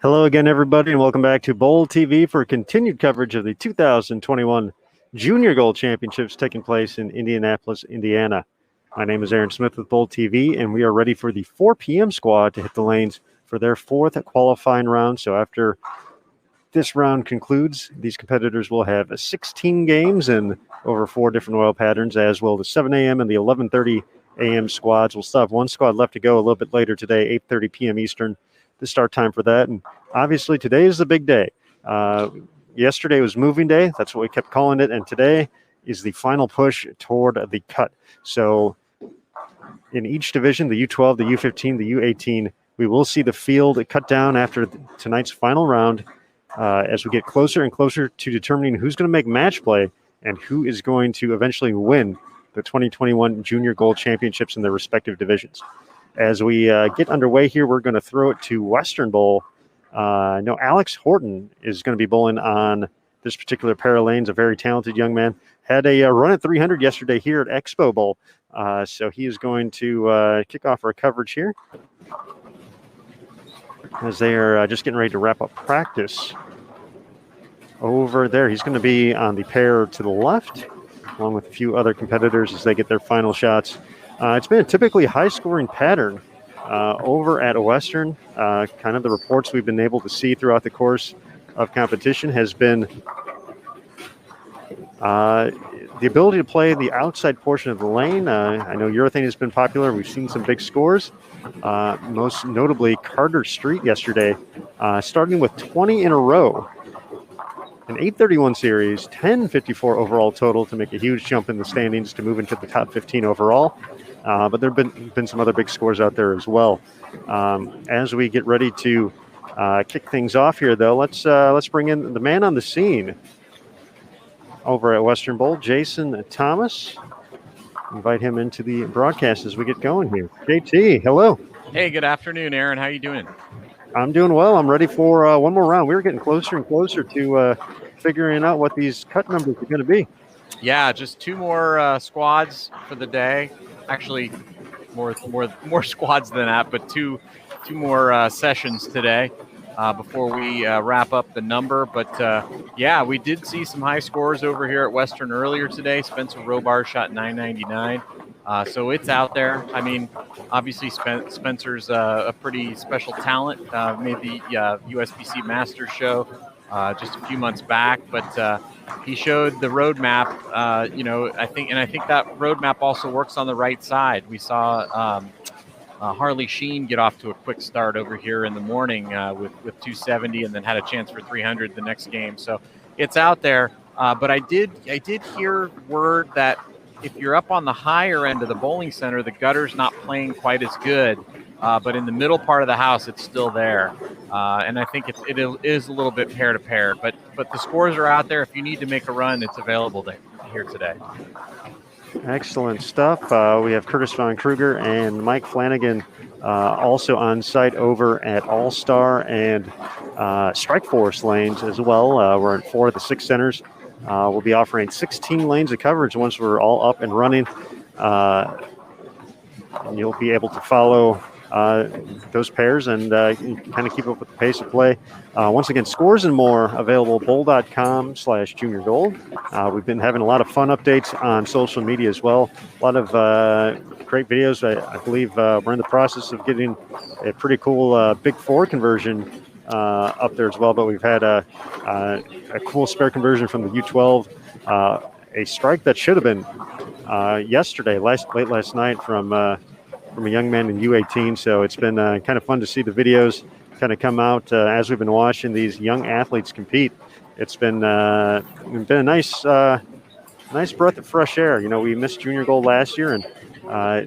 Hello again, everybody, and welcome back to Bowl TV for continued coverage of the 2021 Junior Gold Championships taking place in Indianapolis, Indiana. My name is Aaron Smith with Bowl TV, and we are ready for the 4 p.m. squad to hit the lanes for their fourth qualifying round. So after this round concludes, these competitors will have 16 games and over 4 different oil patterns, as will the 7 a.m. and the 11:30 a.m. squads. We'll still have one squad left to go a little bit later today, 8:30 p.m. Eastern, the start time for that. And obviously today is the big day. Yesterday was moving day. That's what we kept calling it. And today is the final push toward the cut. So in each division, the U12, the U15, the U18, we will see the field cut down after tonight's final round as we get closer and closer to determining who's going to make match play and who is going to eventually win the 2021 Junior Gold Championships in their respective divisions. As we get underway here, we're going to throw it to Western Bowl. No, Alex Horton is going to be bowling on this particular pair of lanes, a very talented young man. Had a run at 300 yesterday here at Expo Bowl. So he is going to kick off our coverage here as they are just getting ready to wrap up practice over there. He's going to be on the pair to the left, along with a few other competitors as they get their final shots. It's been a typically high-scoring pattern over at Western. Kind of the reports we've been able to see throughout the course of competition has been The ability to play the outside portion of the lane. I know urethane has been popular. We've seen some big scores, most notably Carter Street yesterday, starting with 20 in a row. An 831 series, 1054 overall total to make a huge jump in the standings to move into the top 15 overall. But there have been some other big scores out there as well. As we get ready to kick things off here, though, let's bring in the man on the scene over at Western Bowl, Jason Thomas. Invite him into the broadcast as we get going here. JT, hello. Hey, good afternoon, Aaron. How you doing? I'm doing well. I'm ready for one more round. We're getting closer and closer to figuring out what these cut numbers are going to be. Yeah, just two more squads for the day. Actually, more squads than that, but two more sessions today before we wrap up the number. But yeah, we did see some high scores over here at Western earlier today. Spencer Robar shot 999. So it's out there. I mean, obviously Spencer's a pretty special talent. Made the USBC Masters show just a few months back, but he showed the roadmap. I think that roadmap also works on the right side. We saw Harley Sheen get off to a quick start over here in the morning with 270, and then had a chance for 300 the next game. So it's out there. But I did hear word that if you're up on the higher end of the bowling center, the gutter's not playing quite as good. But in the middle part of the house, it's still there. And I think it is a little bit pair to pair. But the scores are out there. If you need to make a run, it's available here today. Excellent stuff. We have Curtis Von Kruger and Mike Flanagan also on site over at All-Star and Strike Force lanes as well. We're at 4 of the 6 centers. We'll be offering 16 lanes of coverage once we're all up and running. And you'll be able to follow those pairs and kind of keep up with the pace of play. Once again, scores and more available bowl.com/junior gold. We've been having a lot of fun updates on social media as well. A lot of great videos. I believe we're in the process of getting a pretty cool Big Four conversion up there as well. But we've had a cool spare conversion from the U12, a strike that should have been yesterday, late last night from a young man in U18. So it's been kind of fun to see the videos kind of come out as we've been watching these young athletes compete. It's been a nice breath of fresh air. You know, we missed junior gold last year, and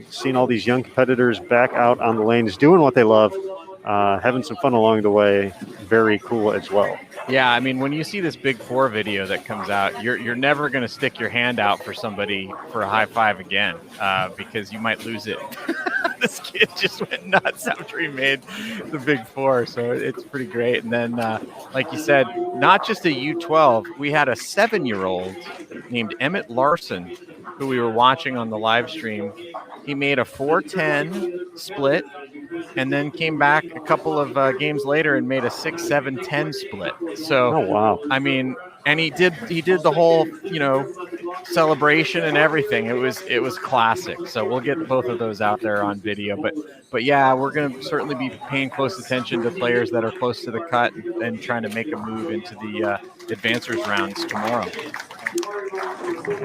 seeing all these young competitors back out on the lanes doing what they love, having some fun along the way, very cool as well. Yeah, I mean, when you see this Big Four video that comes out, you're never going to stick your hand out for somebody for a high five again because you might lose it. This kid just went nuts after he made the Big Four, so it's pretty great. And then, like you said, not just a U12, we had a 7-year-old named Emmett Larson who we were watching on the live stream. He made a 410 split, and then came back a couple of games later and made a 6-7-10 split. So, oh, wow. I mean, and he did the whole, celebration and everything. It was classic. So we'll get both of those out there on video. But yeah, we're going to certainly be paying close attention to players that are close to the cut and trying to make a move into the advancers rounds tomorrow.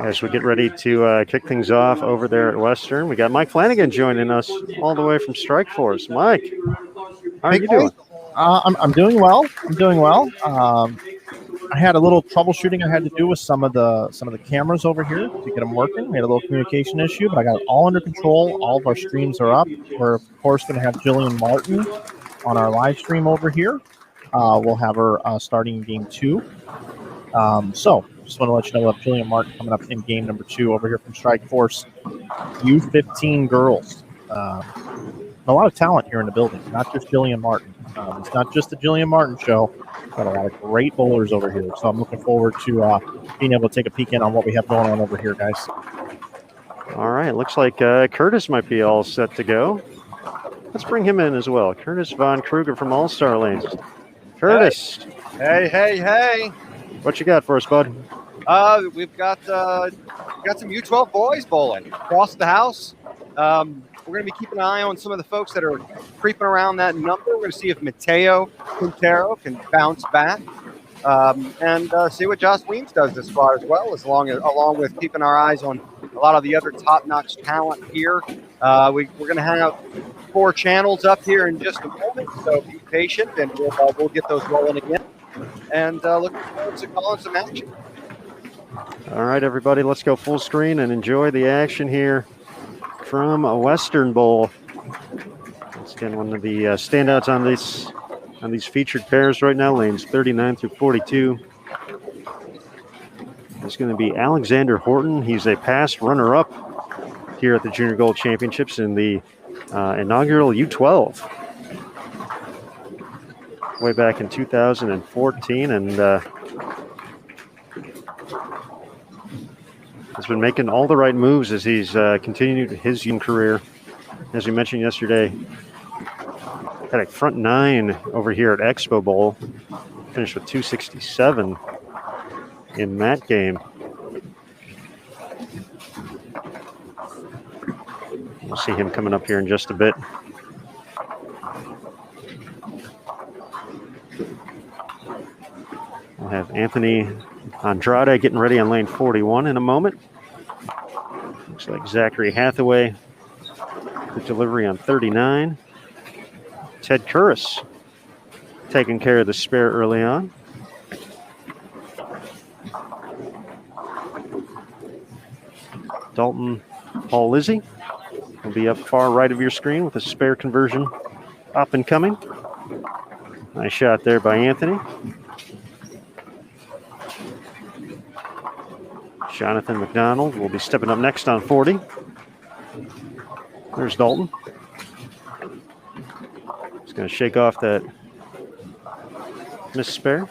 As we get ready to kick things off over there at Western, we got Mike Flanagan joining us all the way from Strike Force. Mike, how are you doing? I'm doing well. I had a little troubleshooting I had to do with some of the cameras over here to get them working. We had a little communication issue, but I got it all under control. All of our streams are up. We're of course going to have Jillian Martin on our live stream over here. We'll have her starting game 2. So just want to let you know we'll have Jillian Martin coming up in game number 2 over here from Strike Force U15 girls. A lot of talent here in the building, not just Jillian Martin. It's not just the Jillian Martin show. Got a lot of great bowlers over here. So I'm looking forward to being able to take a peek in on what we have going on over here, guys. All right. Looks like Curtis might be all set to go. Let's bring him in as well. Curtis Von Kruger from All-Star Lanes. Curtis. Hey. What you got for us, bud? We've got some U12 boys bowling across the house. We're going to be keeping an eye on some of the folks that are creeping around that number. We're going to see if Mateo Quintero can bounce back. and see what Josh Weems does this far as well, along with keeping our eyes on a lot of the other top-notch talent here. We're going to have 4 channels up here in just a moment, so be patient, and we'll get those rolling again. And looking forward to calling some action. All right, everybody, let's go full screen and enjoy the action here from a Western Bowl. Once again, one of the standouts on these featured pairs right now, lanes 39 through 42. It's going to be Alexander Horton. He's a past runner-up here at the Junior Gold Championships in the inaugural U12 way back in 2014, and has been making all the right moves as he's continued his young career. As we mentioned yesterday, had a front 9 over here at Expo Bowl, finished with 267 in that game. We'll see him coming up here in just a bit. We'll have Anthony Andrade getting ready on lane 41 in a moment. Looks like Zachary Hathaway, the delivery on 39. Ted Curris taking care of the spare early on. Dalton Paul Lizzie will be up far right of your screen with a spare conversion up and coming. Nice shot there by Anthony. Jonathan McDonald will be stepping up next on 40. There's Dalton. He's going to shake off that missed spare.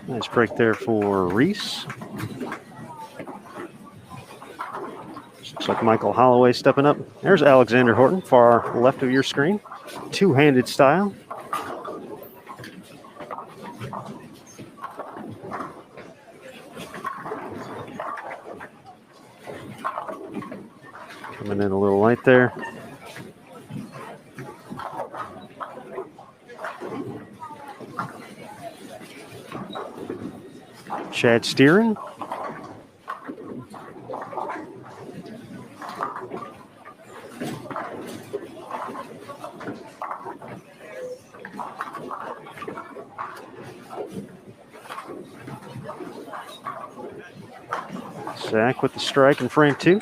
Nice break there for Reese. Looks like Michael Holloway stepping up. There's Alexander Horton, far left of your screen. Two-handed style. Coming in a little light there. Chad Steeren. Zach with the strike in frame 2.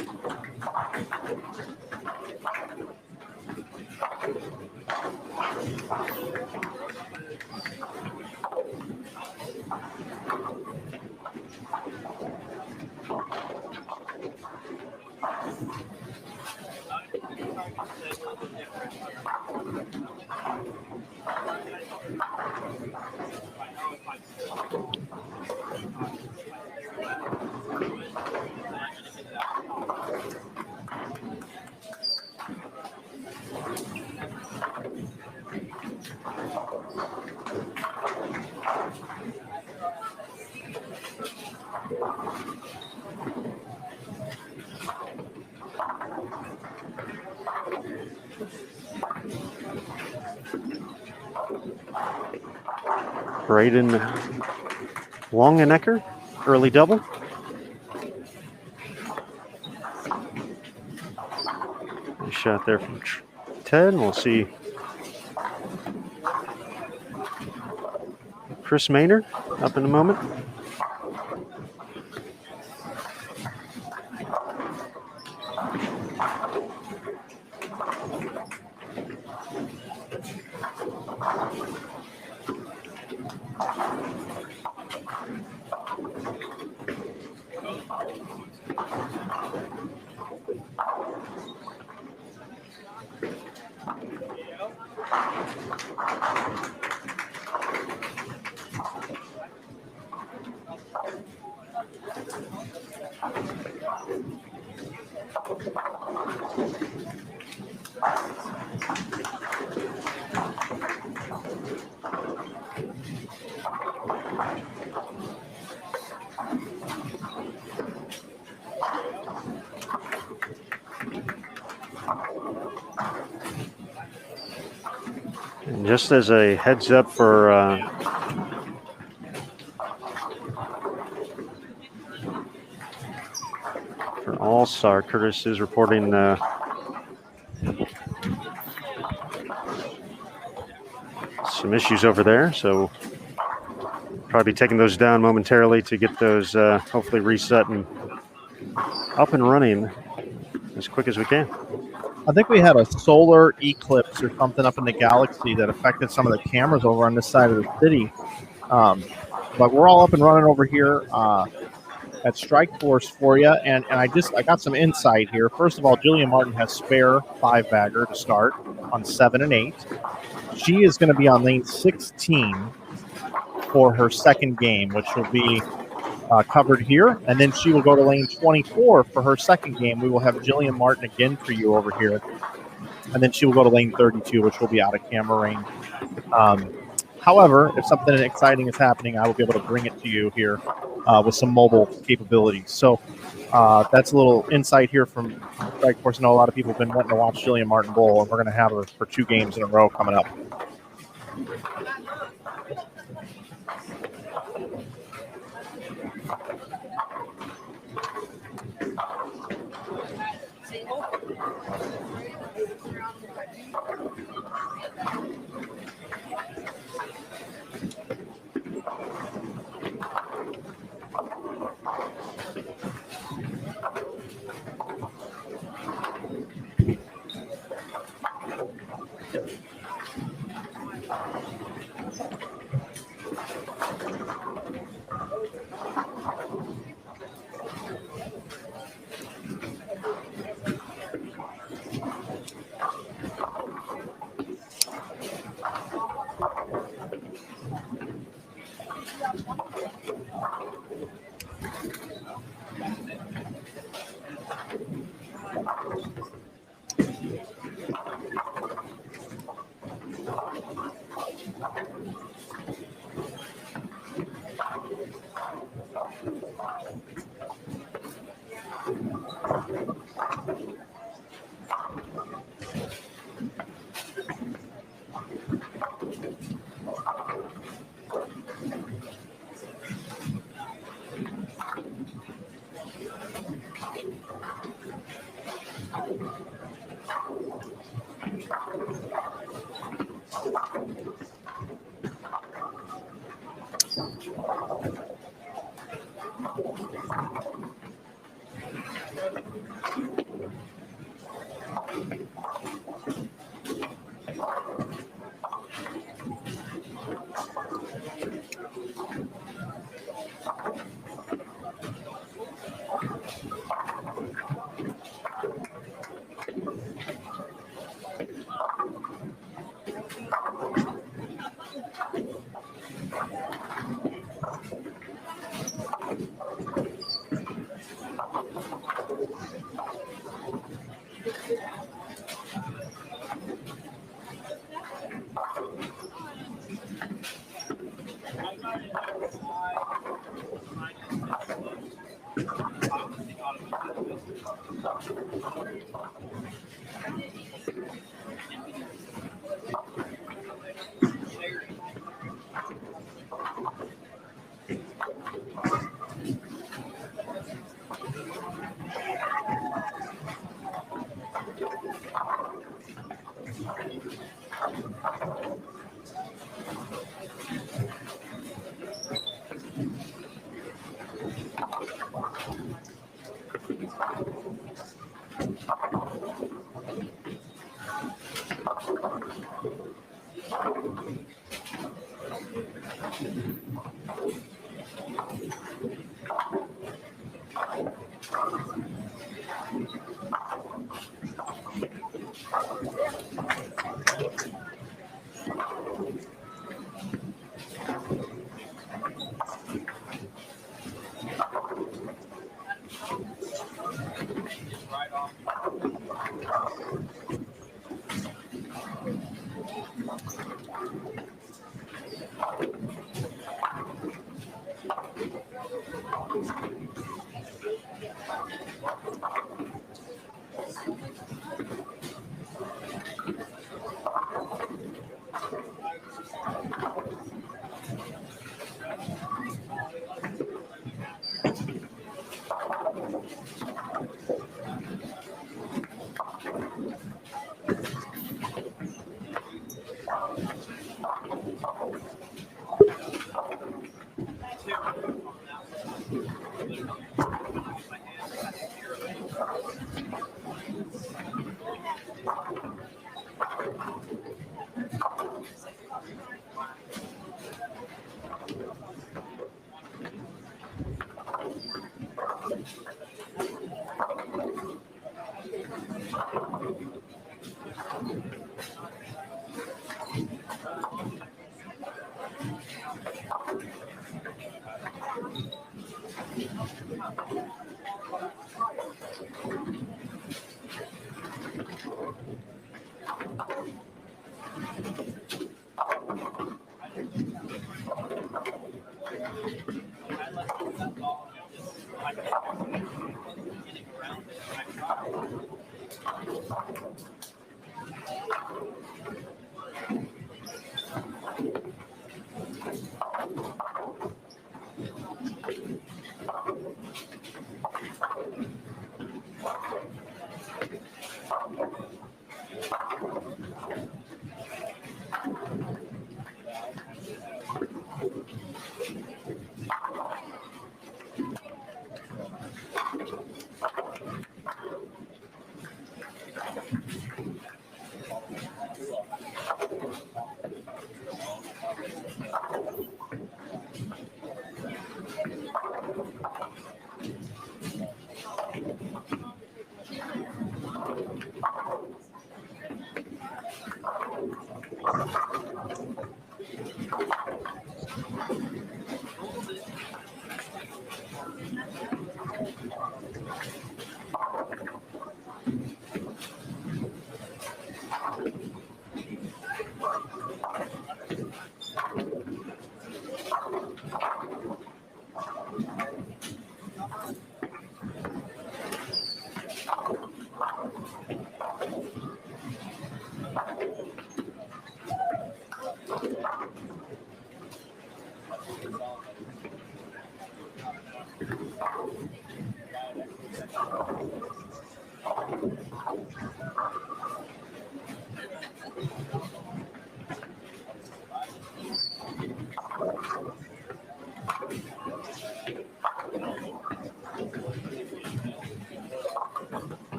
Braden Longenecker, early double. Nice shot there from Ted. We'll see Chris Maynard up in a moment. And just as a heads up for All-Star, Curtis is reporting some issues over there, so probably taking those down momentarily to get those hopefully reset and up and running as quick as we can. I think we had a solar eclipse or something up in the galaxy that affected some of the cameras over on this side of the city. But we're all up and running over here at Strike Force for you. And I got some insight here. First of all, Jillian Martin has spare 5-bagger to start on 7 and 8. She is going to be on lane 16 for her second game, which will be covered here. And then she will go to lane 24 for her second game. We will have Jillian Martin again for you over here. And then she will go to lane 32, which will be out of camera range. However, if something exciting is happening, I will be able to bring it to you here with some mobile capabilities. So that's a little insight here from Strike Force. I know a lot of people have been wanting to watch Jillian Martin bowl, and we're going to have her for 2 games in a row coming up.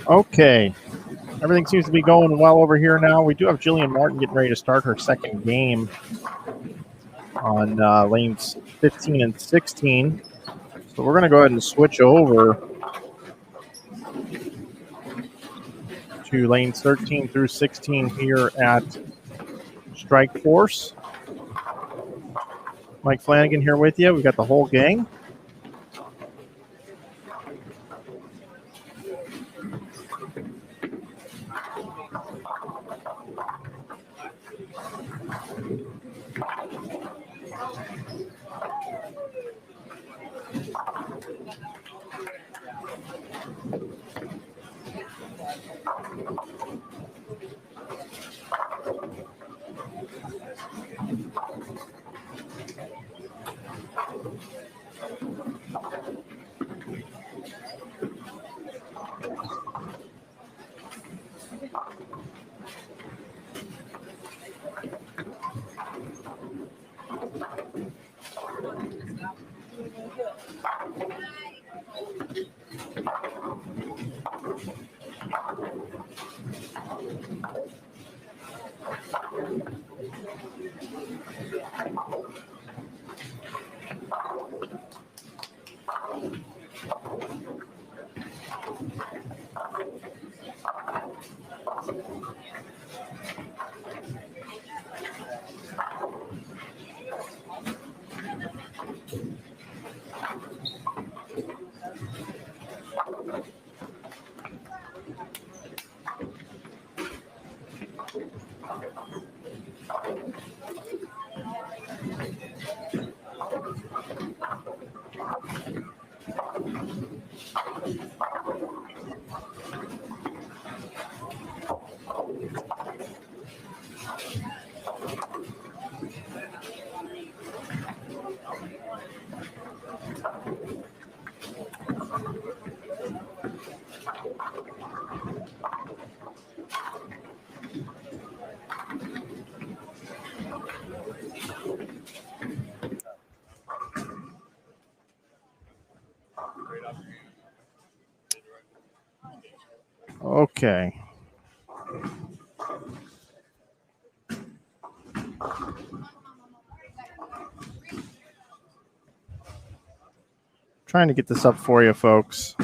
Okay. Everything seems to be going well over here now. We do have Jillian Martin getting ready to start her second game on lanes 15 and 16. So we're going to go ahead and switch over to lanes 13 through 16 here at Strike Force. Mike Flanagan here with you. We've got the whole gang. Okay. Trying to get this up for you, folks.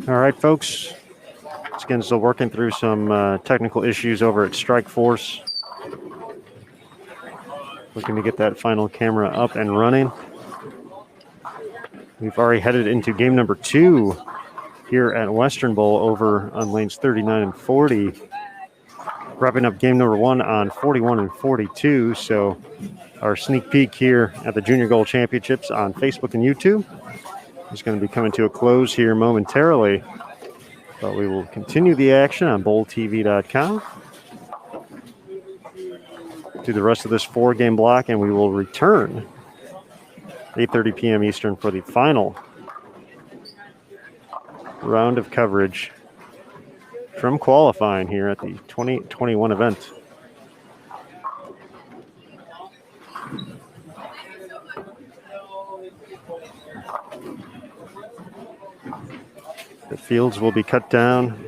All right, folks. Once again, still working through some technical issues over at Strike Force. Looking to get that final camera up and running. We've already headed into game number 2 here at Western Bowl over on lanes 39 and 40. Wrapping up game number 1 on 41 and 42. So our sneak peek here at the Junior Gold Championships on Facebook and YouTube is going to be coming to a close here momentarily. But we will continue the action on bowltv.com to the rest of this 4-game block, and we will return 8:30 p.m. Eastern for the final round of coverage from qualifying here at the 2021 event. The fields will be cut down.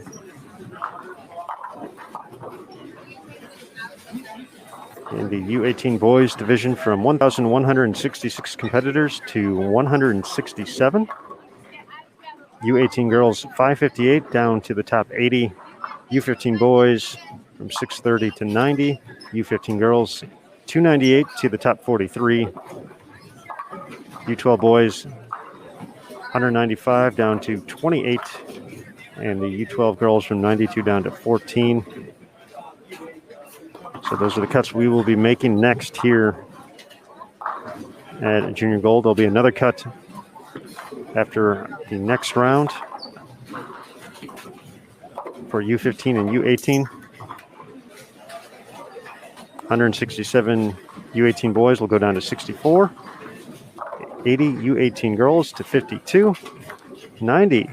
In the U18 boys division from 1,166 competitors to 167. U18 girls 558 down to the top 80. U15 boys from 630 to 90. U15 girls 298 to the top 43. U12 boys 195 down to 28. And the U12 girls from 92 down to 14. So those are the cuts we will be making next here at Junior Gold. There'll be another cut after the next round for U15 and U18. 167 U18 boys will go down to 64. 80 U18 girls to 52. 90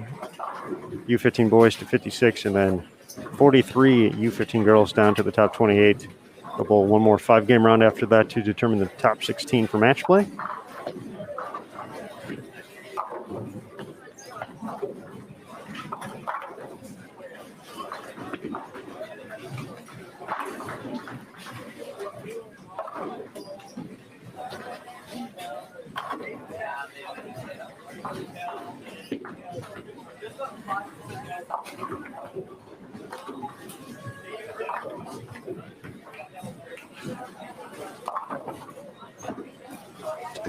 U15 boys to 56. And then 43 U15 girls down to the top 28. We'll bowl one more 5-game round after that to determine the top 16 for match play.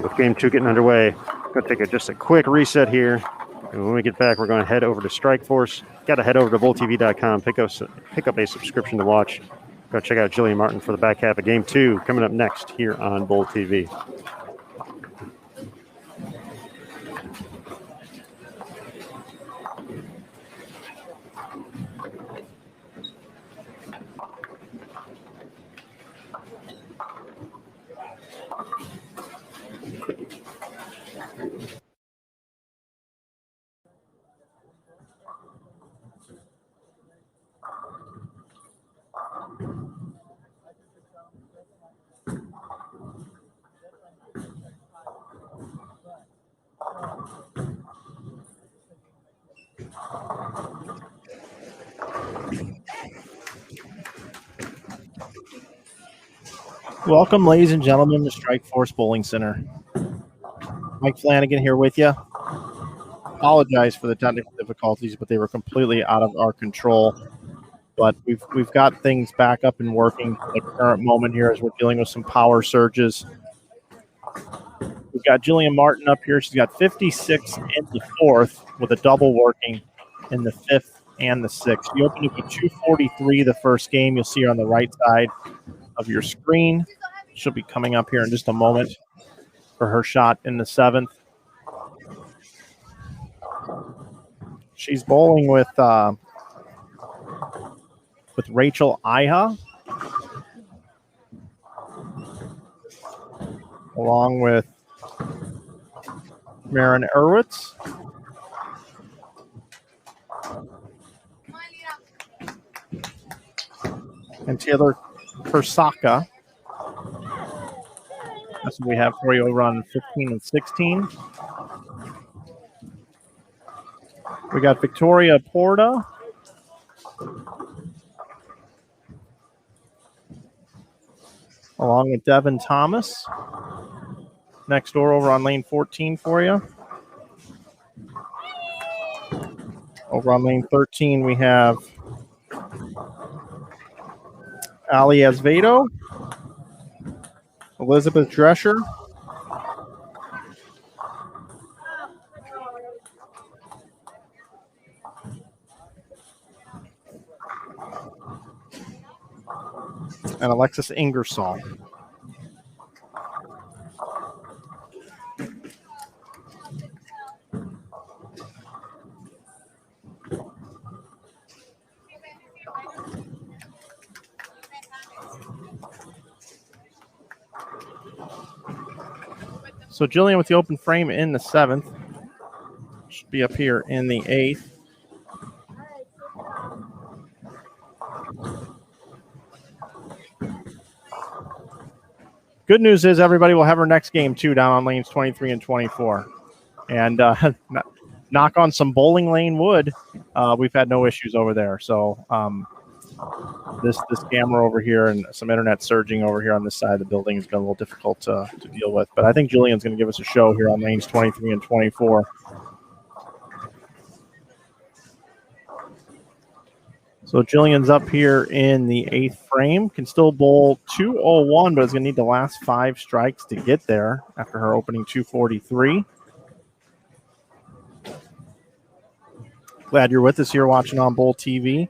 With game 2 getting underway, going to take just a quick reset here. And when we get back, we're going to head over to Strikeforce. Got to head over to bowltv.com, pick up a subscription to watch. Go check out Jillian Martin for the back half of game 2 coming up next here on Bowl TV. Welcome, ladies and gentlemen, to Strike Force Bowling Center. Mike Flanagan here with you. Apologize for the technical difficulties, but they were completely out of our control. But we've got things back up and working at the current moment here as we're dealing with some power surges. We've got Jillian Martin up here. She's got 56 in the 4th with a double working in the 5th and the 6th. She opened up with 243 the first game. You'll see her on the right side of your screen. She'll be coming up here in just a moment for her shot in the 7th. She's bowling with Rachel Iha, along with Marin Erwitz. And Taylor Kursaka. That's what we have for you over on 15 and 16. We got Victoria Porta. Along with Devin Thomas. Next door over on lane 14 for you. Over on lane 13, we have Ali Azevedo, Elizabeth Drescher, and Alexis Ingersoll. So Jillian with the open frame in the 7th. Should be up here in the 8th. Good news is everybody will have her next game, too, down on lanes 23 and 24. And knock on some bowling lane wood, we've had no issues over there. So this camera over here and some internet surging over here on this side of the building has been a little difficult to deal with. But I think Jillian's going to give us a show here on lanes 23 and 24. So Jillian's up here in the 8th frame. Can still bowl 201, but is going to need the last 5 strikes to get there after her opening 243. Glad you're with us here watching on Bowl TV.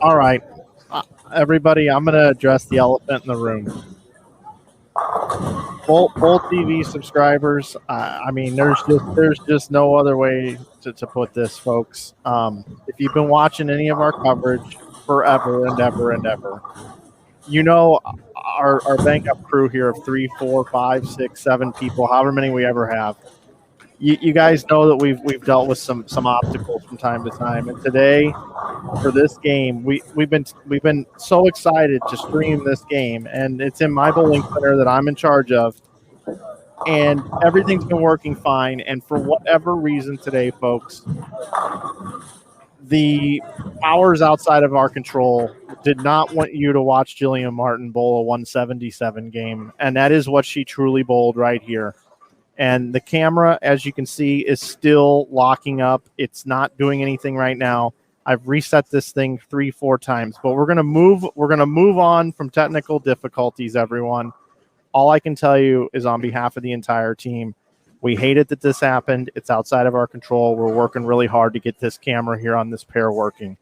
All right, everybody, I'm going to address the elephant in the room. Bolt TV subscribers. I mean, there's just no other way to put this, folks. If you've been watching any of our coverage forever and ever and ever, you know our bank up crew here of 3, 4, 5, 6, 7 people, however many we ever have. You guys know that we've dealt with some obstacles from time to time, and today for this game, we've been so excited to stream this game, and it's in my bowling center that I'm in charge of, and everything's been working fine. And for whatever reason today, folks, the powers outside of our control did not want you to watch Jillian Martin bowl a 177 game, and that is what she truly bowled right here. And the camera, as you can see, is still locking up. It's not doing anything right now. I've reset this thing 3-4 times, but we're gonna move on from technical difficulties, everyone. All I can tell you is on behalf of the entire team, we hate it that this happened. It's outside of our control. We're working really hard to get this camera here on this pair working.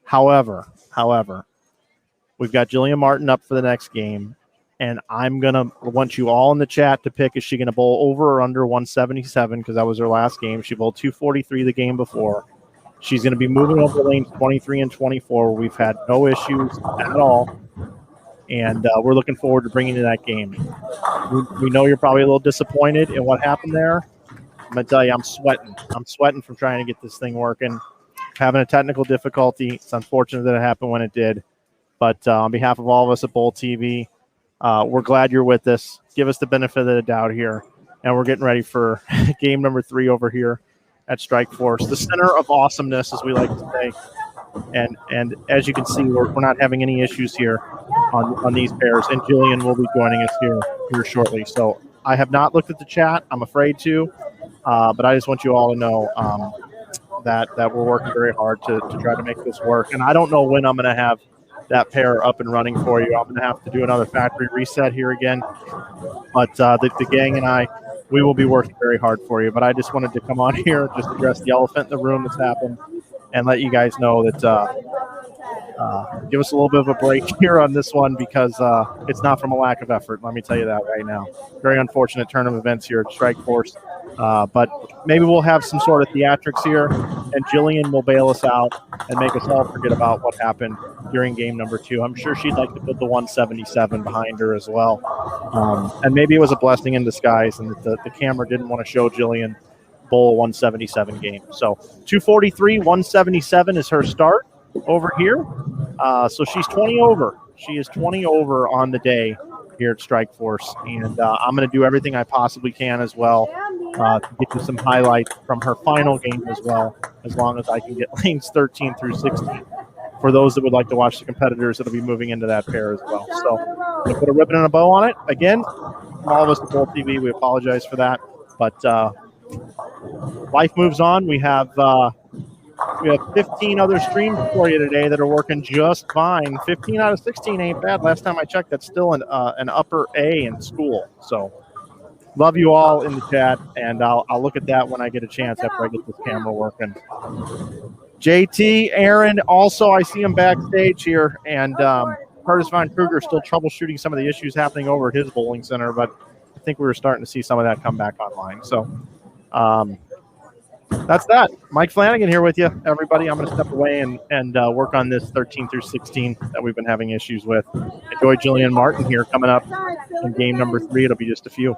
However, we've got Jillian Martin up for the next game. And I'm going to want you all in the chat to pick, is she going to bowl over or under 177? Because that was her last game. She bowled 243 the game before. She's going to be moving over lanes 23 and 24. We've had no issues at all. And we're looking forward to bringing you that game. We know you're probably a little disappointed in what happened there. I'm going to tell you, I'm sweating. I'm sweating from trying to get this thing working. Having a technical difficulty. It's unfortunate that it happened when it did. But on behalf of all of us at Bowl TV, we're glad you're with us. Give us the benefit of the doubt here. And we're getting ready for game number 3 over here at Strike Force, the center of awesomeness, as we like to say. And as you can see, we're not having any issues here on these pairs. And Jillian will be joining us here shortly. So I have not looked at the chat. I'm afraid to. But I just want you all to know that we're working very hard to try to make this work. And I don't know when I'm going to have that pair up and running for you. I'm going to have to do another factory reset here again. But the gang and I, we will be working very hard for you. But I just wanted to come on here, just address the elephant in the room that's happened, and let you guys know that give us a little bit of a break here on this one, because it's not from a lack of effort. Let me tell you that right now. Very unfortunate turn of events here at Strike Force. But maybe we'll have some sort of theatrics here, and Jillian will bail us out and make us all forget about what happened during game number 2. I'm sure she'd like to put the 177 behind her as well. And maybe it was a blessing in disguise, and that the camera didn't want to show Jillian bowl 177 game. So 243, 177 is her start over here. So she's 20 over. She is 20 over on the day here at Strike Force. And I'm going to do everything I possibly can as well to get you some highlights from her final game as well, as long as I can get lanes 13 through 16 for those that would like to watch the competitors that'll be moving into that pair as well. So I'm going to put a ribbon and a bow on it. Again, from all of us at Bowl TV, we apologize for that. But life moves on. We have 15 other streams for you today that are working just fine. 15 out of 16 ain't bad. Last time I checked, that's still an upper A in school. So love you all in the chat, and I'll look at that when I get a chance after I get this camera working. JT, Aaron, also I see him backstage here, and Curtis Von Kruger still troubleshooting some of the issues happening over at his bowling center, but I think we were starting to see some of that come back online. So that's that. Mike Flanagan here with you, everybody. I'm going to step away and work on this 13 through 16 that we've been having issues with. Enjoy Jillian Martin here coming up in game number 3. It'll be just a few.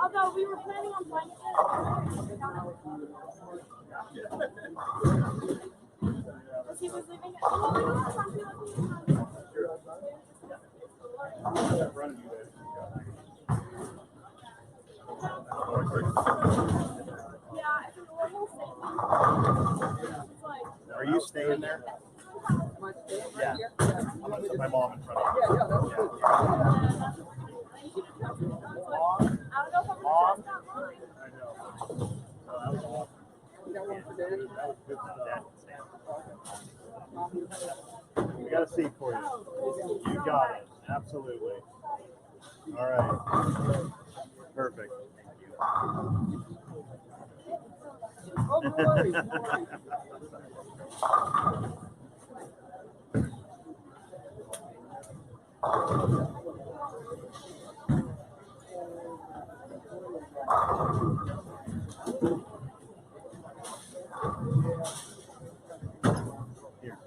Although we were planning on playing it. He was leaving it. Are you staying there? Yeah. I'm going to put my mom in front of you. Mom? I know. That was awesome. That was good for Dad. got it. Absolutely. All right. Perfect. Here.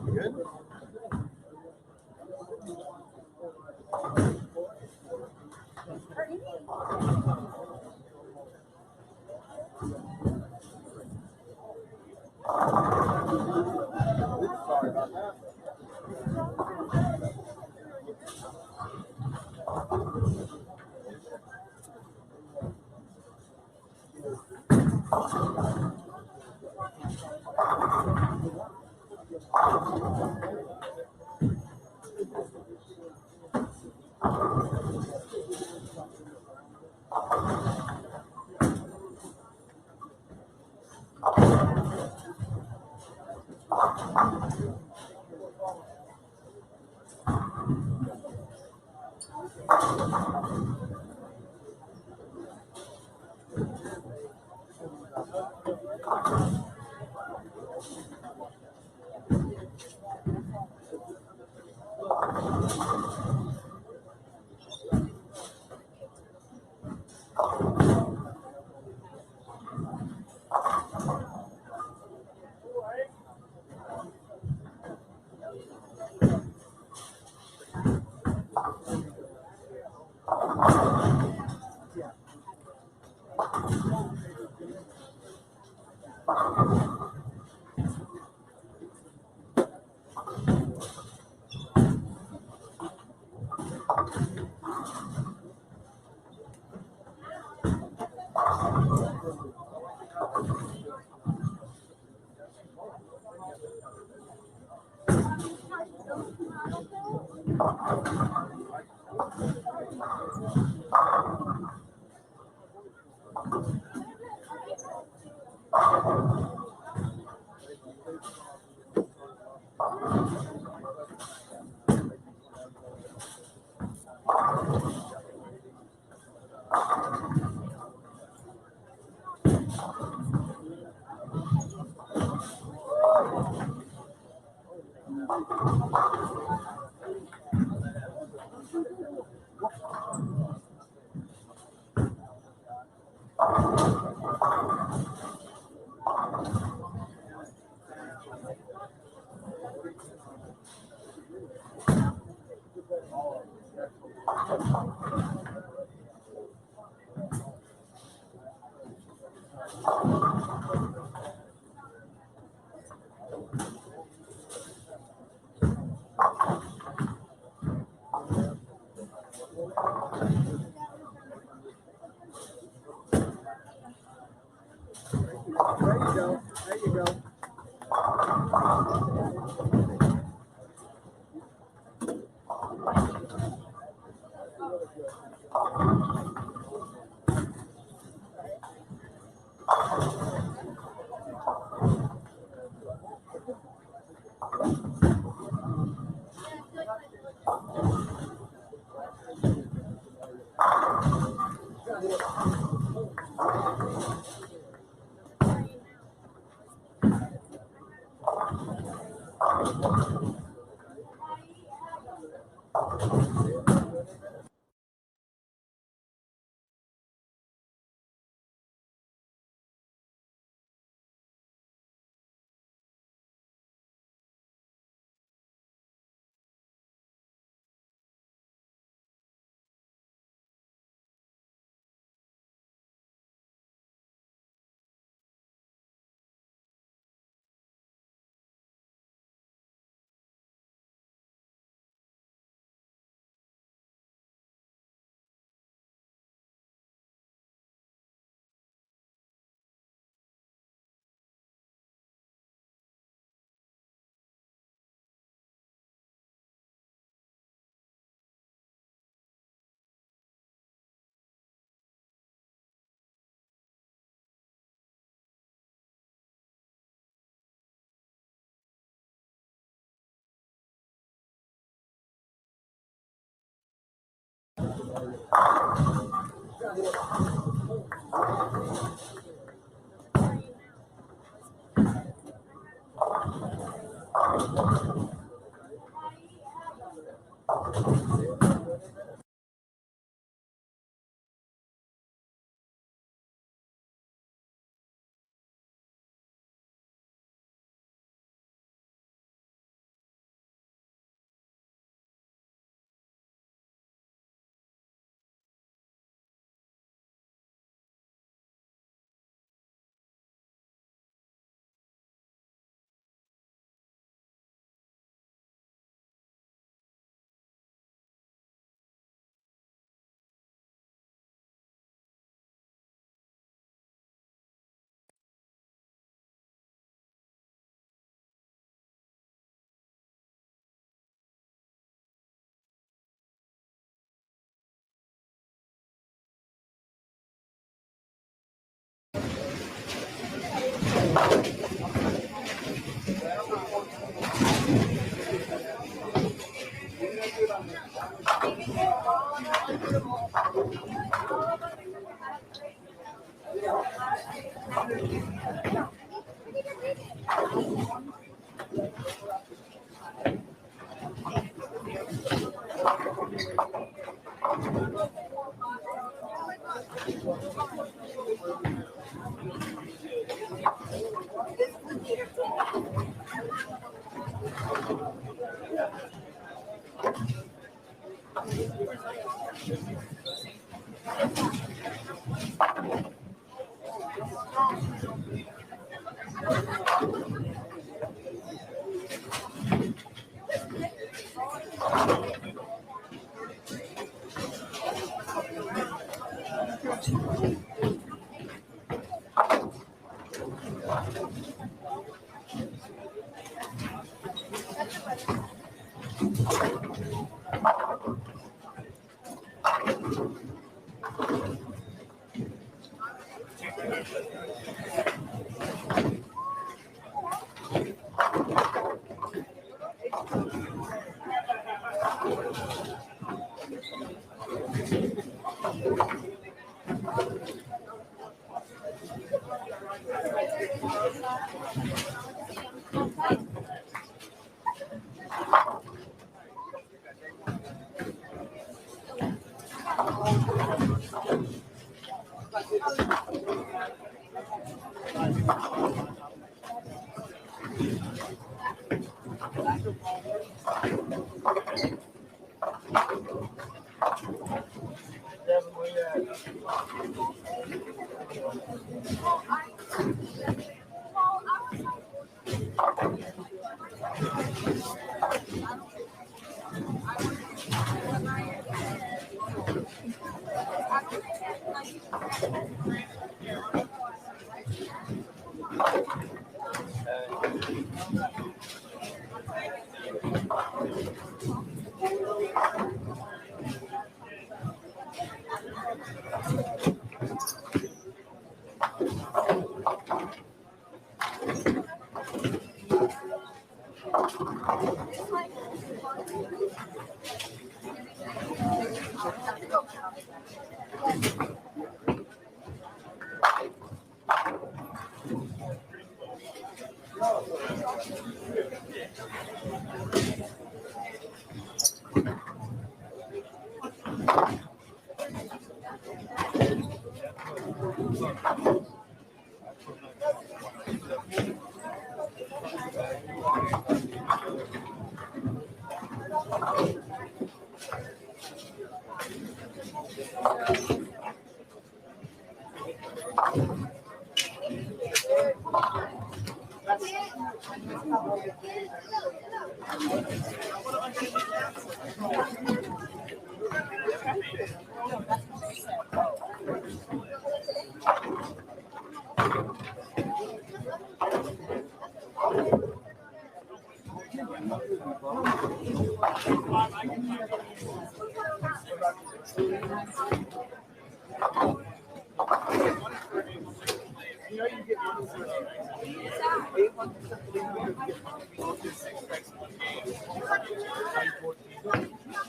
Good. Sorry about that.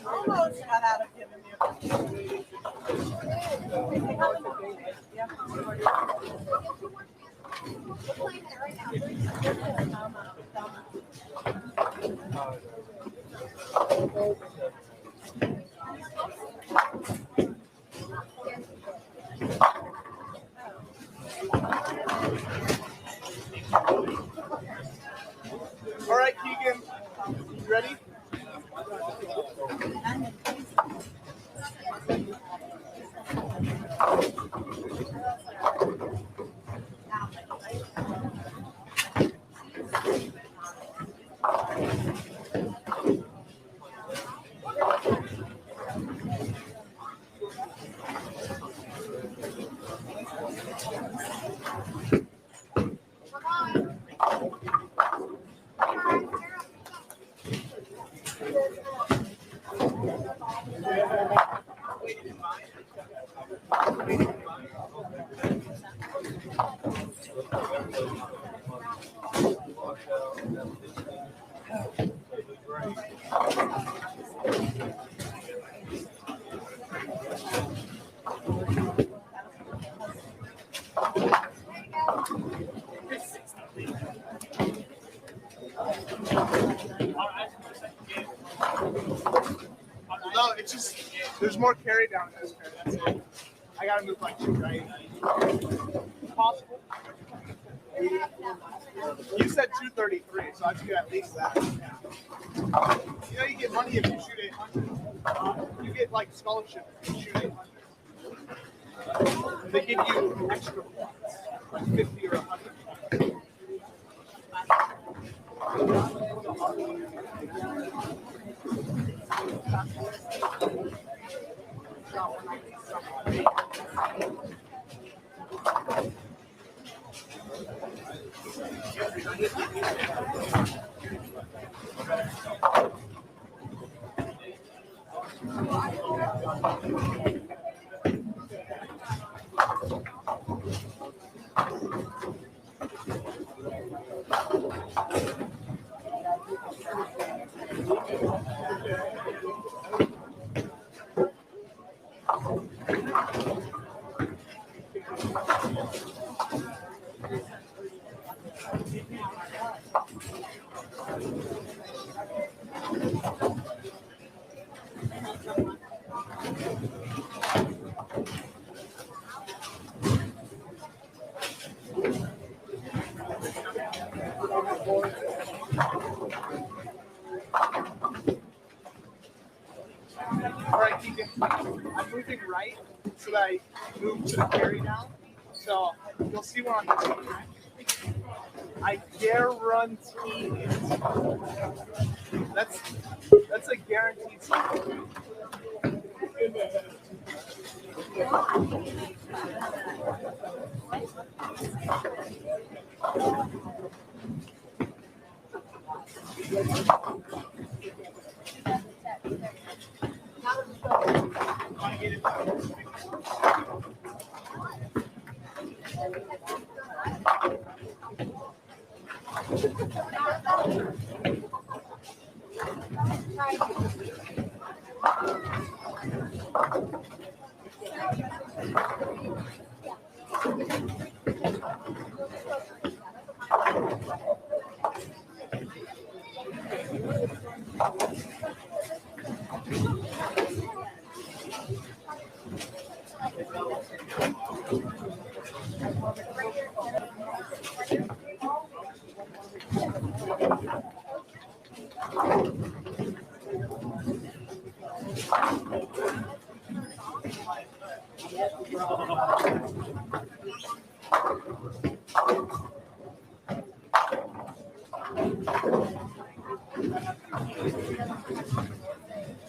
Almost got out of giving you. All right, Keegan, you ready? No, it's just there's more carry down this pair. That's it. I gotta move my two right. Possible. You said 233, so I should get at least that. You know, you get money if you shoot 800. You get like scholarship if you shoot 800. They give you extra points, like 50 or 100. All right, Keegan, I'm moving right so that I move to the carry now. So you'll see what I'm doing. I guarantee it. That's a guaranteed something.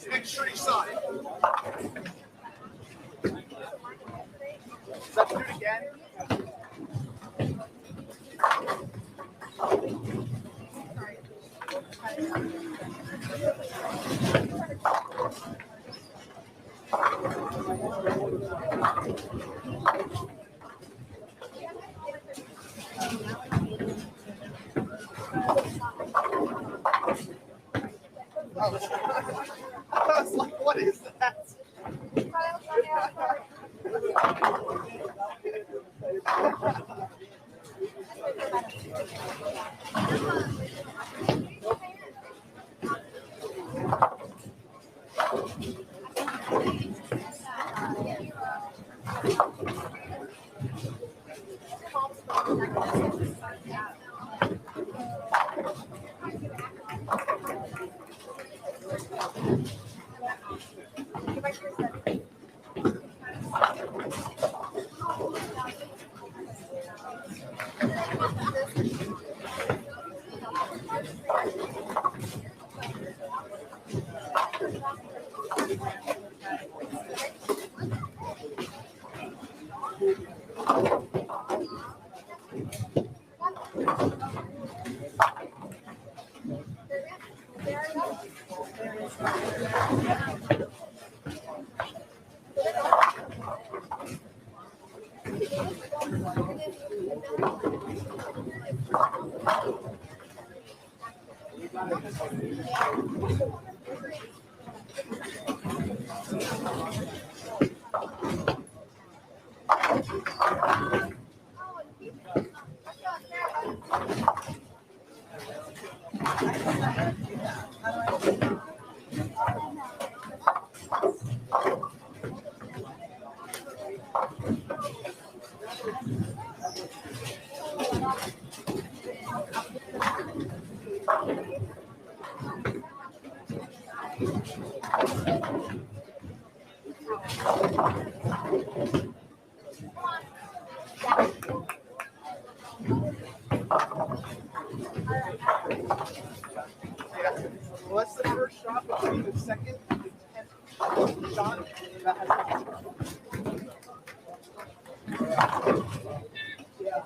Make sure you saw it. Let's do it again. I was like, what is that? Yeah. Well, that's the first shot, but it'll be the second, the 10th shot that has yeah.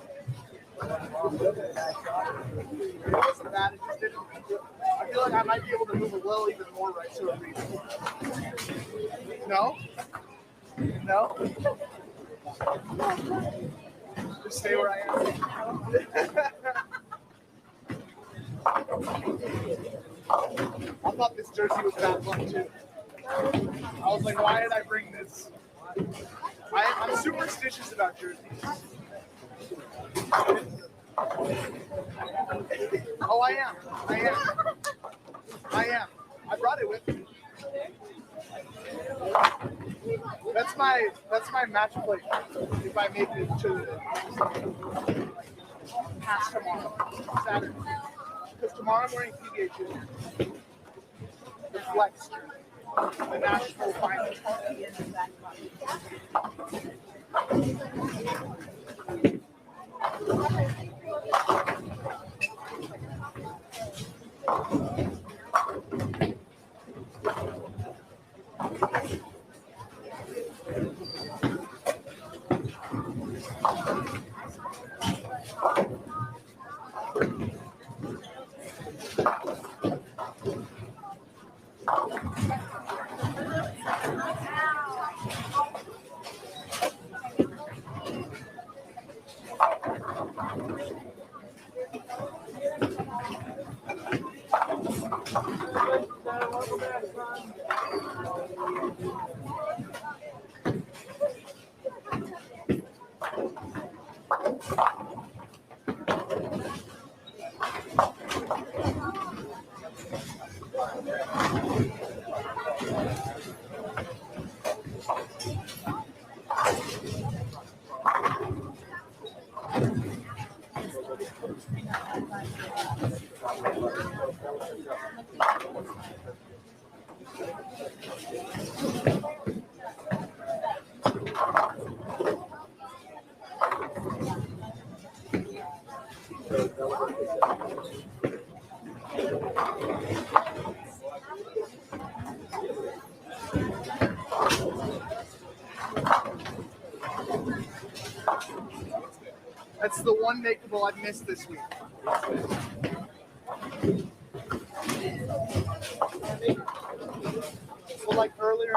It wasn't bad. It just didn't. I feel like I might be able to move a little even more right so it reads. No? No? Just stay where I am. I thought this jersey was that fun too. I was like, why did I bring this? I'm superstitious about jerseys. Oh, I am. I brought it with me. That's my match play. If I make it to past tomorrow, Saturday. Because tomorrow I'm wearing PBA shoes. The flex. The national final. That's the one makeable I've missed this week. So like earlier.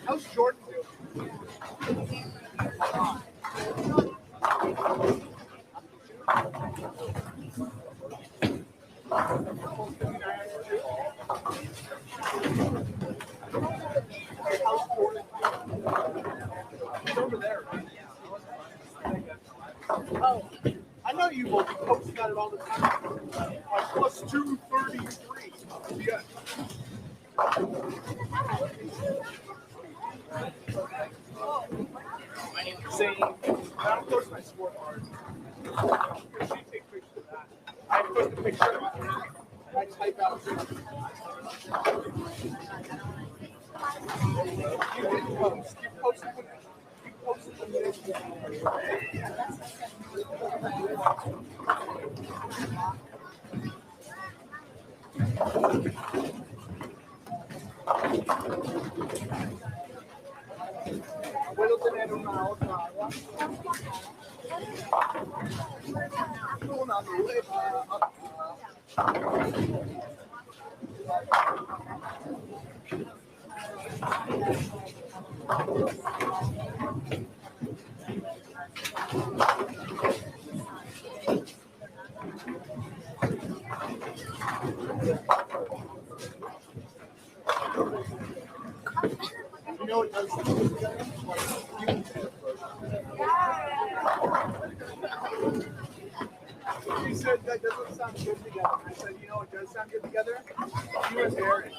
How's Jordan doing? How's Jordan doing? He's over there, right? Oh, I know you will be posting about it all the time. Plus 233. Yeah. Saying, I'll post my scorecard. She take pictures of that. I post a picture of my I type out. You didn't post. You posted when you posted the Puedo tener una otra agua. Una nueva. You know it does. He said that doesn't sound good together. I said, you know it does sound good together? You and Aaron.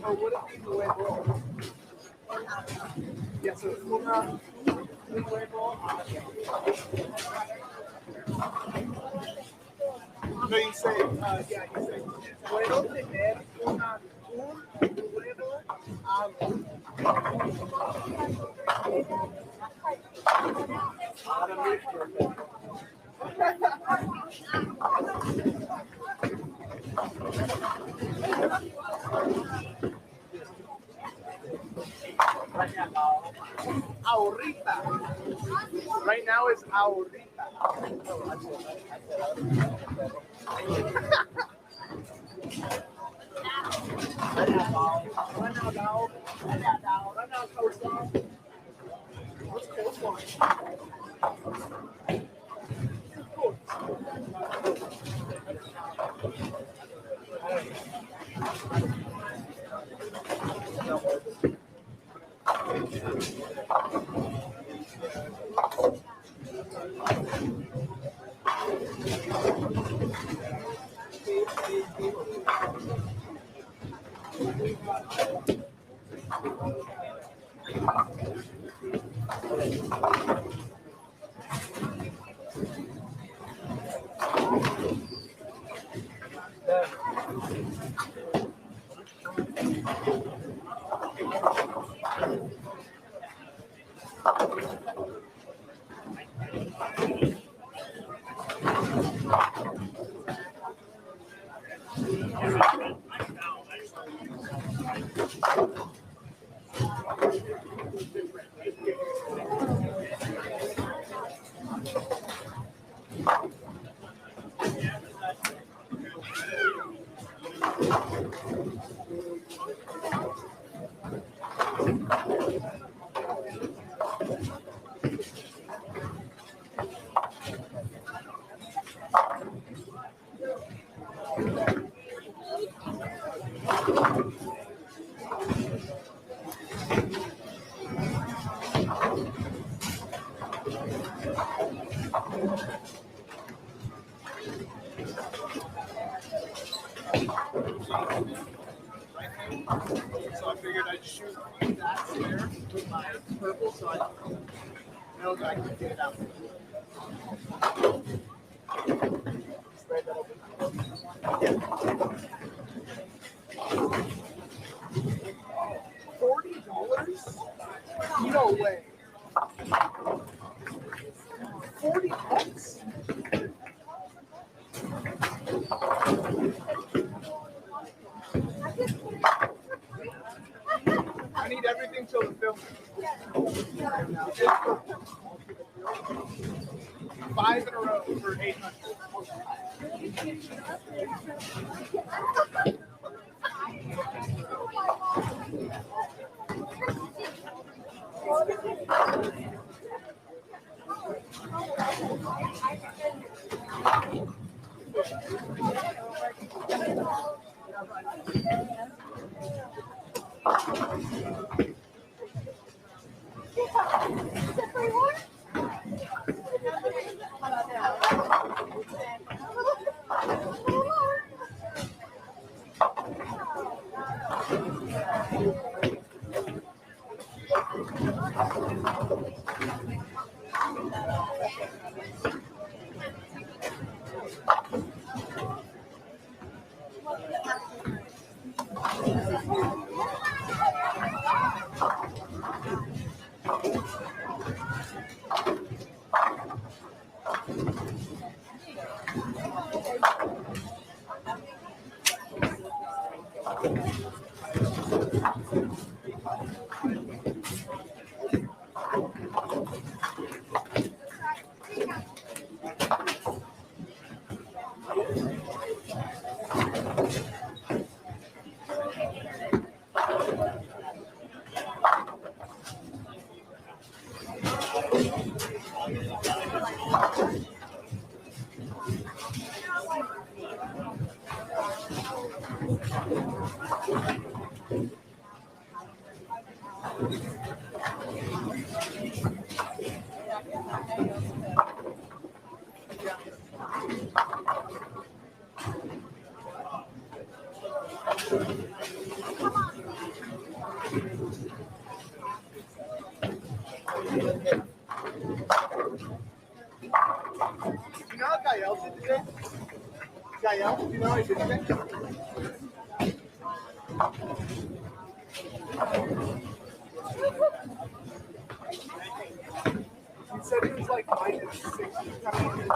Oh, would it be nuevo? Yes, so una nuevo. No, you say, yeah, you say, puedo tener un nuevo agua. Ahorita. Right now is ahorita. So I figured I'd shoot that there with my purple, so I know that I can get it out. Spread that open. $40? No way. 40 bucks? I need everything till the film. 5 in a row for 800. Do you know how Gael did today? Gael, do you know how he did today? He said he was like -60 coming in.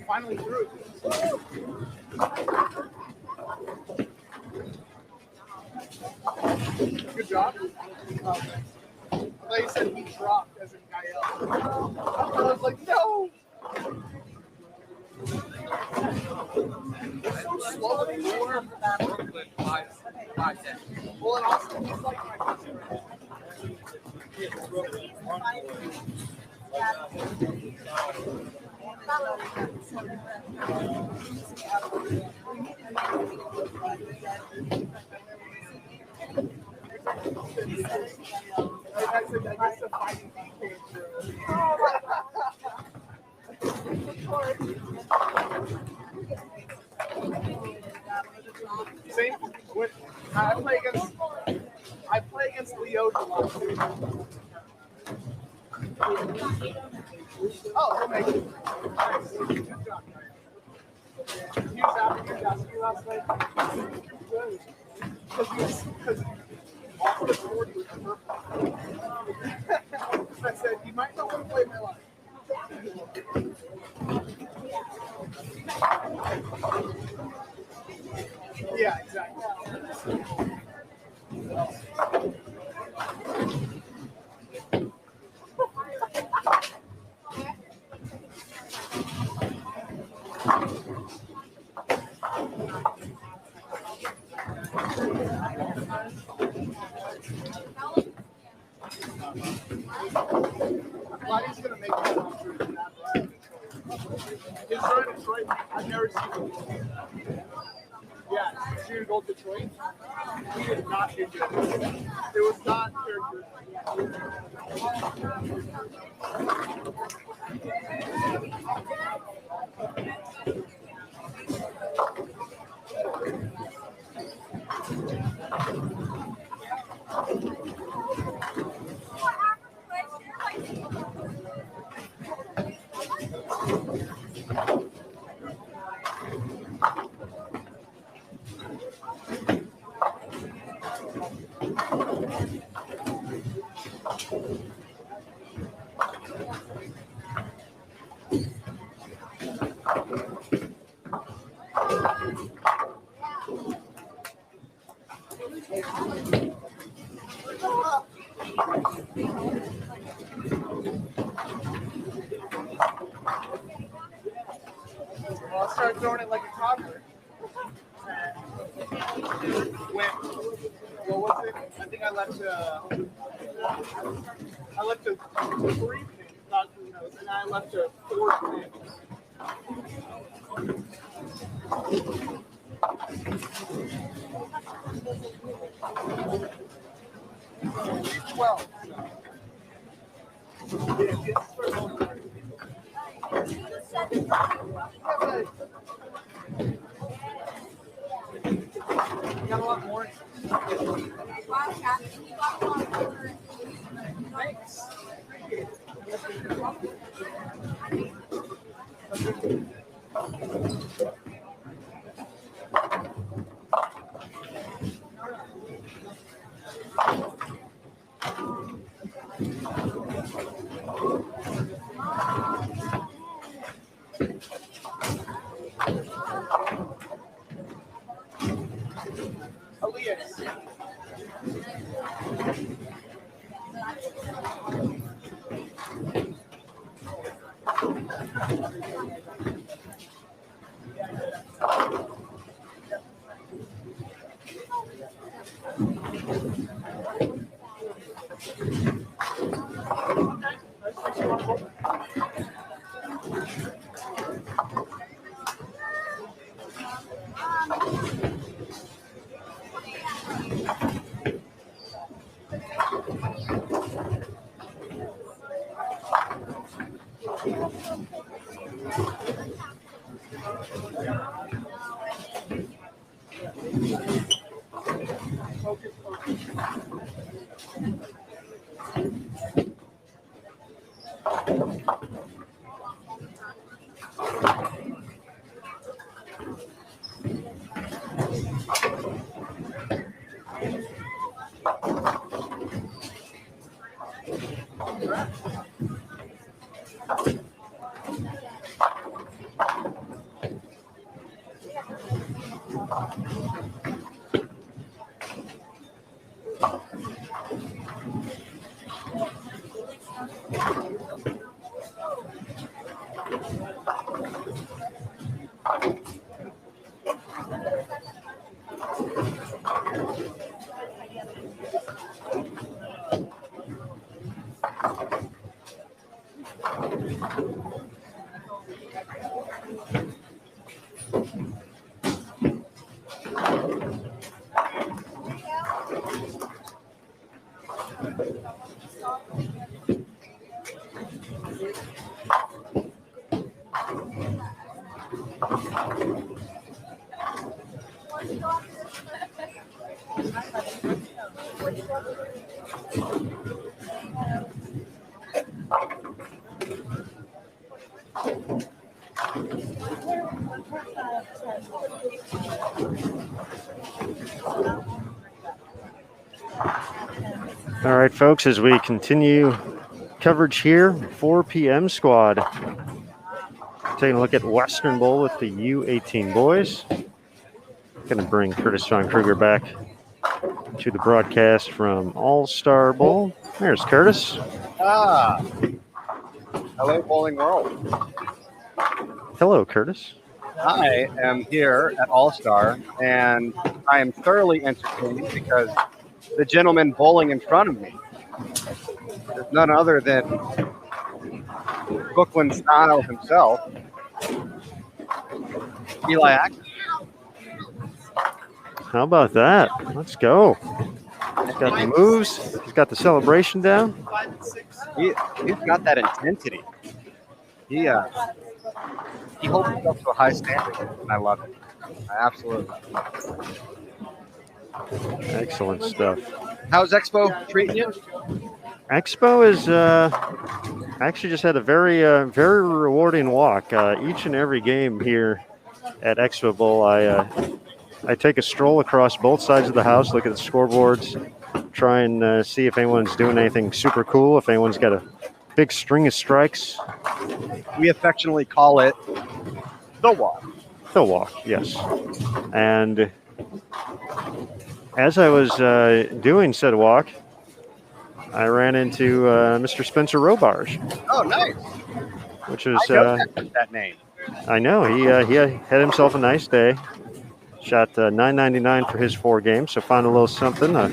Finally through it. Good job. I thought you said he dropped as in Gael. I was like, no! It's so slow anymore. Well, and also, he's like my cousin right now. I guess the fighting came through. Same. When I play against Leo a lot too. Oh, he'll make it. Nice. Good job, guys. He was after you asked me last night. Good. Because all the 40 was purple. I said, you might not want to play my life. Yeah, exactly. Vladdy's gonna make it come through in that way. Detroit, I've never seen him. Yeah, Junior Gold Detroit. He did not do good. It was not I'll start throwing it like a toddler. What was it? I think I left a 3 pin, not who knows, and I left a 4 pin. U12. Got a lot more. Thanks. Elias. All right, folks, as we continue coverage here, 4 p.m. squad. Taking a look at Western Bowl with the U18 boys. Going to bring Curtis John Kruger back to the broadcast from All-Star Bowl. There's Curtis. Hello, Bowling World. Hello, Curtis. I am here at All-Star, and I am thoroughly entertained because the gentleman bowling in front of me is none other than Brooklyn Styles himself, Eli Atkins. How about that? Let's go. He's got the moves. He's got the celebration down. He's got that intensity. He holds himself to a high standard, and I love it. I absolutely love it. Excellent stuff. How's Expo treating you? Expo is actually just had a very rewarding walk. Each and every game here at Expo Bowl, I take a stroll across both sides of the house, look at the scoreboards, try and see if anyone's doing anything super cool, if anyone's got a big string of strikes. We affectionately call it the walk. The walk, yes. And as I was doing said walk, I ran into Mr. Spencer Robarge. Oh, nice. Which was I know that name. I know he had himself a nice day. Shot $9.99 for his 4 games, so found a little something, a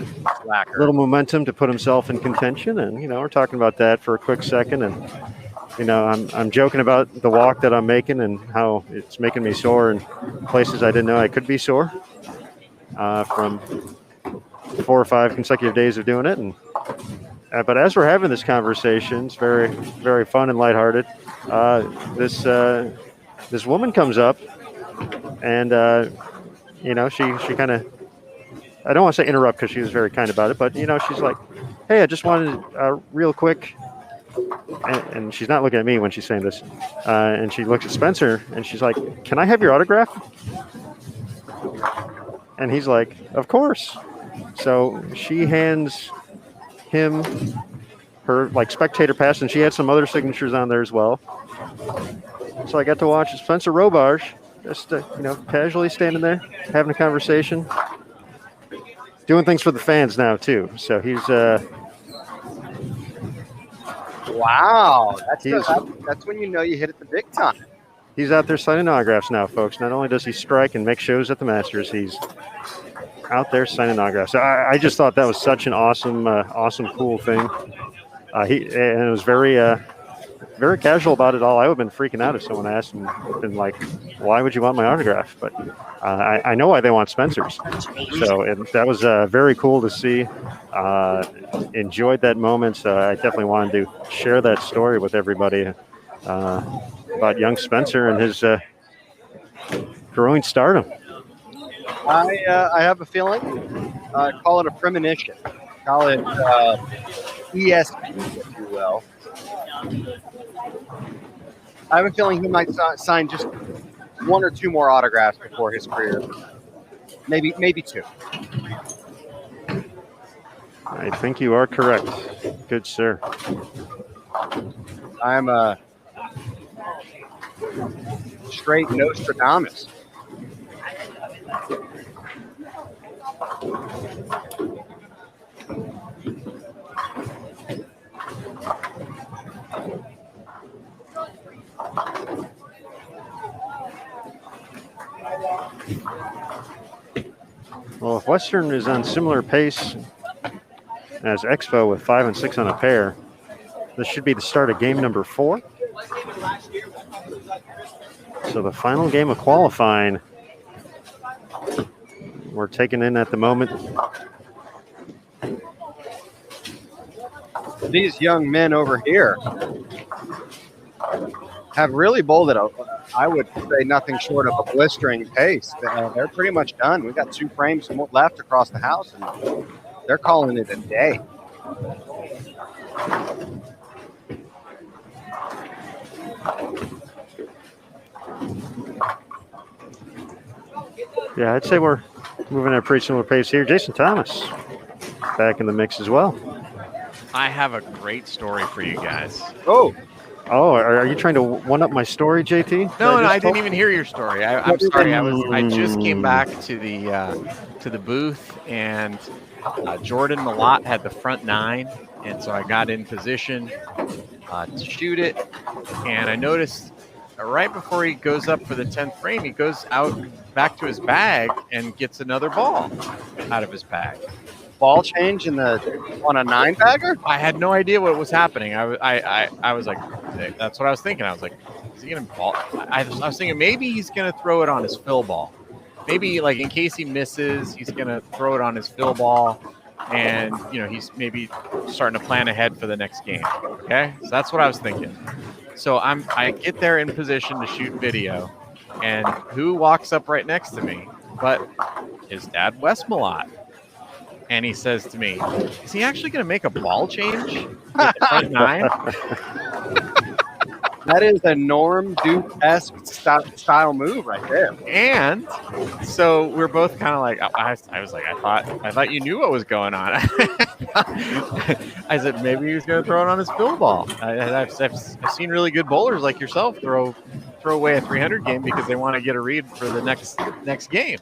little momentum to put himself in contention. And we're talking about that for a quick second. And I'm joking about the walk that I'm making and how it's making me sore in places I didn't know I could be sore from 4 or 5 consecutive days of doing it. And but as we're having this conversation, it's very, very fun and lighthearted. This woman comes up and. She kind of, I don't want to say interrupt because she was very kind about it, but, she's like, hey, I just wanted real quick, and she's not looking at me when she's saying this, and she looks at Spencer, and she's like, can I have your autograph? And he's like, of course. So she hands him her, spectator pass, and she had some other signatures on there as well. So I got to watch Spencer Robarge just, casually standing there, having a conversation, doing things for the fans now, too. So he's... Wow. That's when you know you hit it the big time. He's out there signing autographs now, folks. Not only does he strike and make shows at the Masters, he's out there signing autographs. So I just thought that was such an awesome, cool thing. And it was very casual about it all. I would have been freaking out if someone asked and been like, why would you want my autograph? But I know why they want Spencer's. So that was very cool to see. Enjoyed that moment. I definitely wanted to share that story with everybody about young Spencer and his growing stardom. I have a feeling, call it a premonition. Call it ESP, if you will. I have a feeling he might sign just 1 or 2 more autographs before his career. Maybe 2. I think you are correct. Good, sir. I'm a straight Nostradamus. Well, if Western is on similar pace as Expo with 5 and 6 on a pair, this should be the start of game number 4. So the final game of qualifying we're taking in at the moment. These young men over here have really bowled at a I would say nothing short of a blistering pace. They're pretty much done. We've got 2 frames left across the house, and they're calling it a day. Yeah, I'd say we're moving at a pretty similar pace here. Jason Thomas back in the mix as well. I have a great story for you guys. Oh, are you trying to one-up my story, JT? No, I didn't even hear your story. I'm sorry. I just came back to the booth, and Jordan Malott had the front 9, and so I got in position to shoot it, and I noticed right before he goes up for the 10th frame, he goes out back to his bag and gets another ball out of his bag. Ball change on a 9-bagger? I had no idea what was happening. I was like, that's what I was thinking. I was like, is he going to ball? I was thinking maybe he's going to throw it on his fill ball. Maybe like in case he misses, he's going to throw it on his fill ball. And, he's maybe starting to plan ahead for the next game. Okay. So that's what I was thinking. So I get there in position to shoot video, and who walks up right next to me but his dad, Wes Malott. And he says to me, is he actually going to make a ball change with the front 9? That is a Norm Duke-esque style move right there. And so we're both kind of like, I was like, I thought you knew what was going on. I said, maybe he was going to throw it on his fill ball. I've seen really good bowlers like yourself throw away a 300 game because they want to get a read for the next game.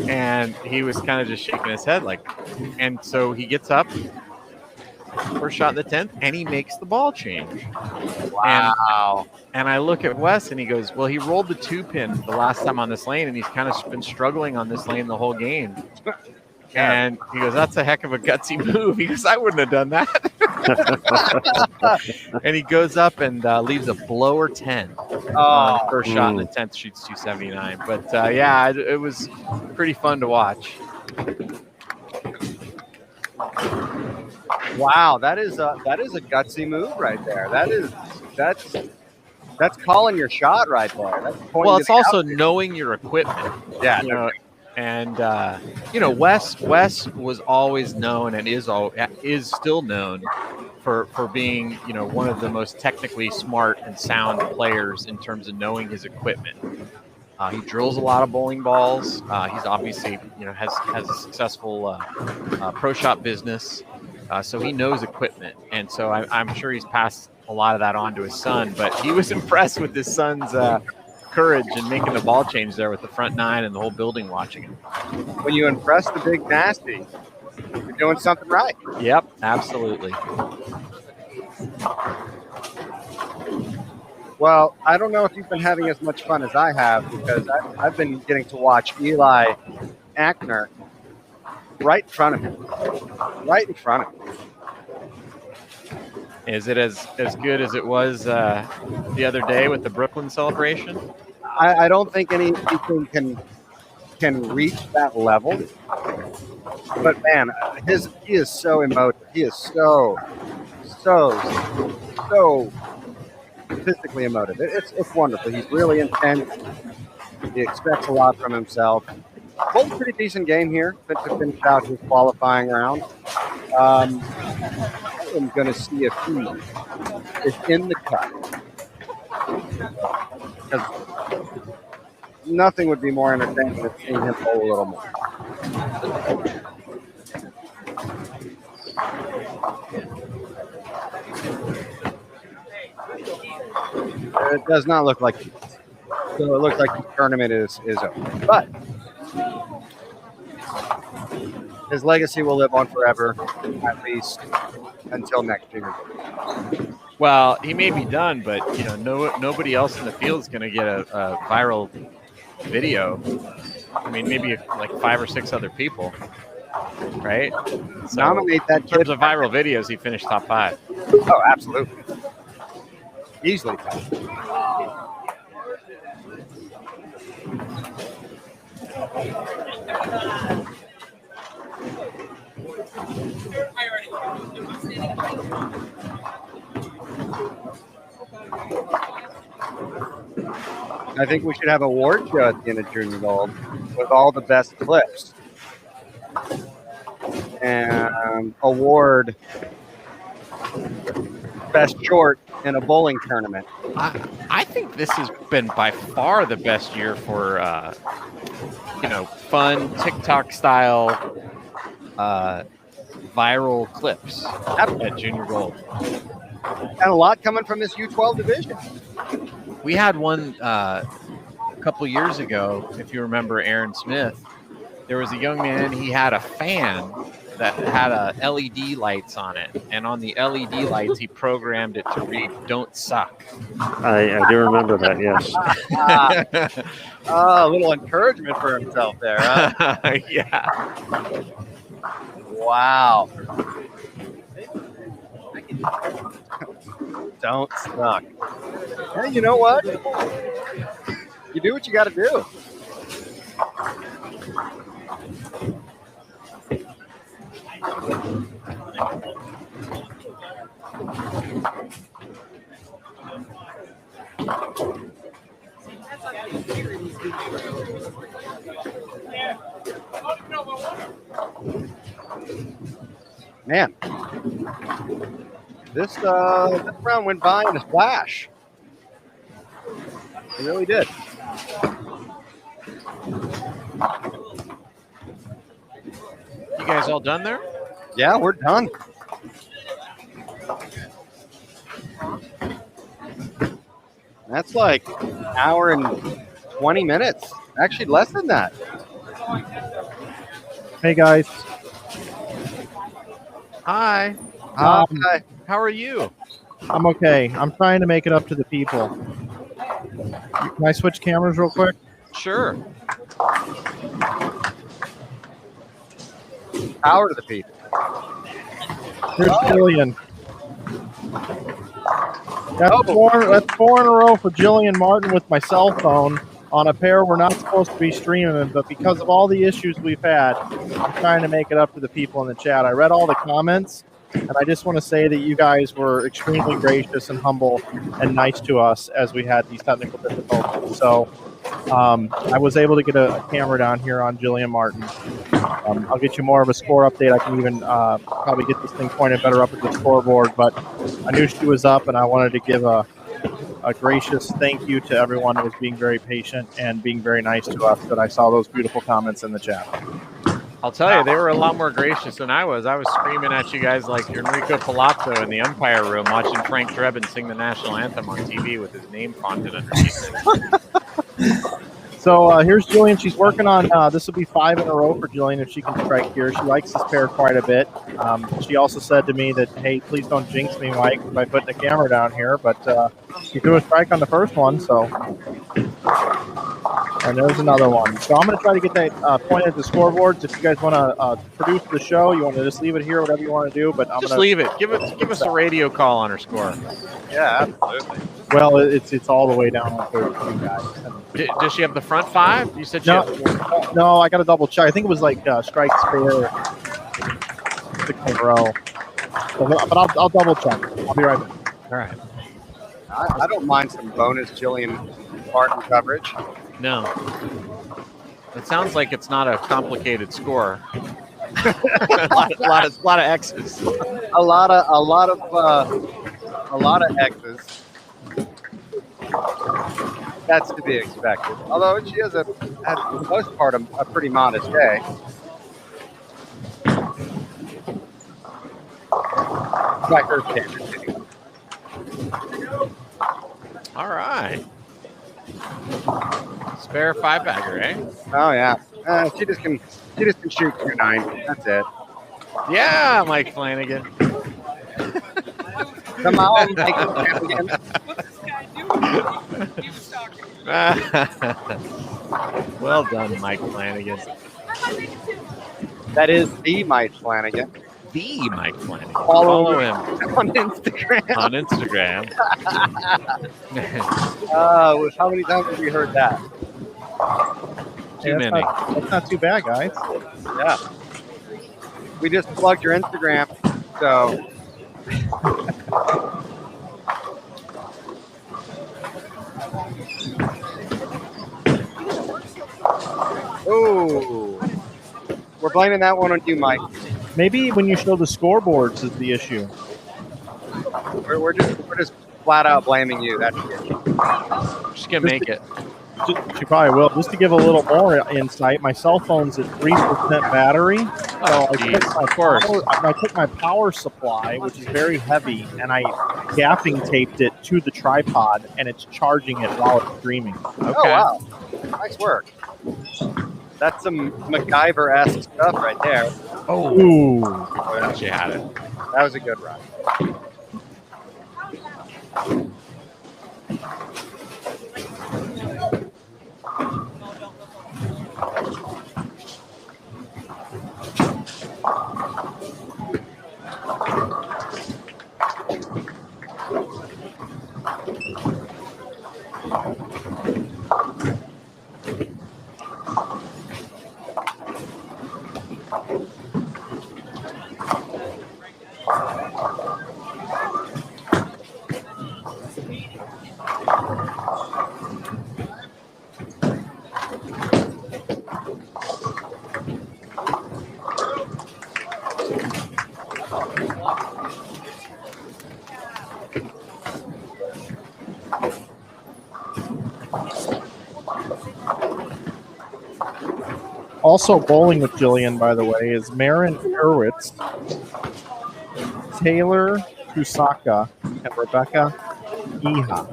And he was kind of just shaking his head and so he gets up, first shot in the 10th, and he makes the ball change. Wow. And I look at Wes, and he goes, well, he rolled the 2-pin the last time on this lane, and he's kind of been struggling on this lane the whole game. And he goes, that's a heck of a gutsy move. He goes, I wouldn't have done that. And he goes up and leaves a blower 10. First shot in the 10th, shoots 279. But, it was pretty fun to watch. Wow, that is a gutsy move right there. That's calling your shot right there. That's well, it's also knowing your equipment. Yeah. And Wes was always known and is still known for being one of the most technically smart and sound players in terms of knowing his equipment. He drills a lot of bowling balls. He's obviously has a successful pro shop business, so he knows equipment, and so I'm sure he's passed a lot of that on to his son. But he was impressed with his son's courage in making the ball change there with the front 9 and the whole building watching him. When you impress the big nasty, you're doing something right. Yep, absolutely. Well, I don't know if you've been having as much fun as I have, because I've been getting to watch Eli Ackner right in front of him. Right in front of him. Is it as good as it was the other day with the Brooklyn celebration? I don't think anything can reach that level. But man, he is so emotive. He is so statistically emotive. It's wonderful. He's really intense. He expects a lot from himself. Bowled a pretty decent game here to finish out his qualifying round. I'm going to see if he is in the cut. Because nothing would be more entertaining than seeing him bowl a little more. It does not look like it. So it looks like the tournament is over. But his legacy will live on forever, at least until next year. Well, he may be done, but nobody else in the field is going to get a viral video. I mean, maybe like 5 or 6 other people, right? So nominate that kid. In terms of viral videos, he finished top 5. Oh, absolutely. Easily top. I think we should have a award show at the end of Junior Gold with all the best clips and award best short in a bowling tournament. I think this has been by far the best year for fun TikTok style viral clips at Junior Gold. And a lot coming from this U12 division. We had one a couple years ago, if you remember Aaron Smith. There was a young man, he had a fan that had LED lights on it. And on the LED lights, he programmed it to read, "Don't suck." I do remember that, yes. A little encouragement for himself there, huh? Yeah. Wow. Don't suck. Hey, you know what? You do what you got to do. Man, this round went by in a flash. It really did. You guys all done there? Yeah, we're done. That's like an hour and 20 minutes. Actually, less than that. Hey guys. Hi. Hi. How are you? I'm okay. I'm trying to make it up to the people. Can I switch cameras real quick? Sure. Power to the people. Here's Jillian. That's four in a row for Jillian Martin with my cell phone on a pair we're not supposed to be streaming, but because of all the issues we've had, I'm trying to make it up to the people in the chat. I read all the comments, and I just want to say that you guys were extremely gracious and humble and nice to us as we had these technical difficulties. So I was able to get a camera down here on Jillian Martin. I'll get you more of a score update. I can even probably get this thing pointed better up at the scoreboard, but I knew she was up, and I wanted to give a gracious thank you to everyone who was being very patient and being very nice to us, that I saw those beautiful comments in the chat. I'll tell you, they were a lot more gracious than I was. I was screaming at you guys like Enrico Palazzo in the umpire room watching Frank Drebin sing the national anthem on TV with his name fonted underneath it. So here's Jillian. She's working on, this will be 5 in a row for Jillian if she can strike here. She likes this pair quite a bit. She also said to me that, hey, please don't jinx me, Mike, by putting the camera down here. But she threw a strike on the first one, so. And there's another one. So I'm going to try to get that pointed at the scoreboards. If you guys want to produce the show, you want to just leave it here, whatever you want to do. But I'm just leave it. Give us a radio call on her score. Yeah, absolutely. Well, it's all the way down on 13, guys. Does she have the front 5? You said she had... No, I got to double check. I think it was like strike spare 6 in a row. But I'll double check. I'll be right back. All right. I don't mind some bonus Jillian Martin coverage. No. It sounds like it's not a complicated score. a lot of X's. A lot of X's. That's to be expected. Although she has for the most part, a pretty modest day. By her standards. All right. Spare 5-bagger, eh? Oh yeah. She just can shoot 2-9. That's it. Yeah, Mike Flanagan. Come on, Mike Flanagan. What's this guy doing? He was talking. Well done, Mike Flanagan. That is the Mike Flanagan. The Mike Flanagan. Follow him on Instagram. On Instagram. How many times have we heard that? Too many. That's not too bad, guys. Yeah. We just plugged your Instagram, so. Oh, we're blaming that one on you, Mike. Maybe when you show the scoreboards is the issue. We're just flat out blaming you. That's the issue. Just gonna make it. She probably will. Just to give a little more insight, my cell phone's at 3% battery. Oh, So geez, of course. I took my power supply, which is very heavy, and I gaffing taped it to the tripod, and it's charging it while it's streaming. Okay. Oh, wow. Nice work. That's some MacGyver-esque stuff right there. Oh, Ooh. she had it. That was a good run. Also bowling with Jillian, by the way, is Marin Hurwitz, Taylor Kusaka, and Rebecca Iha.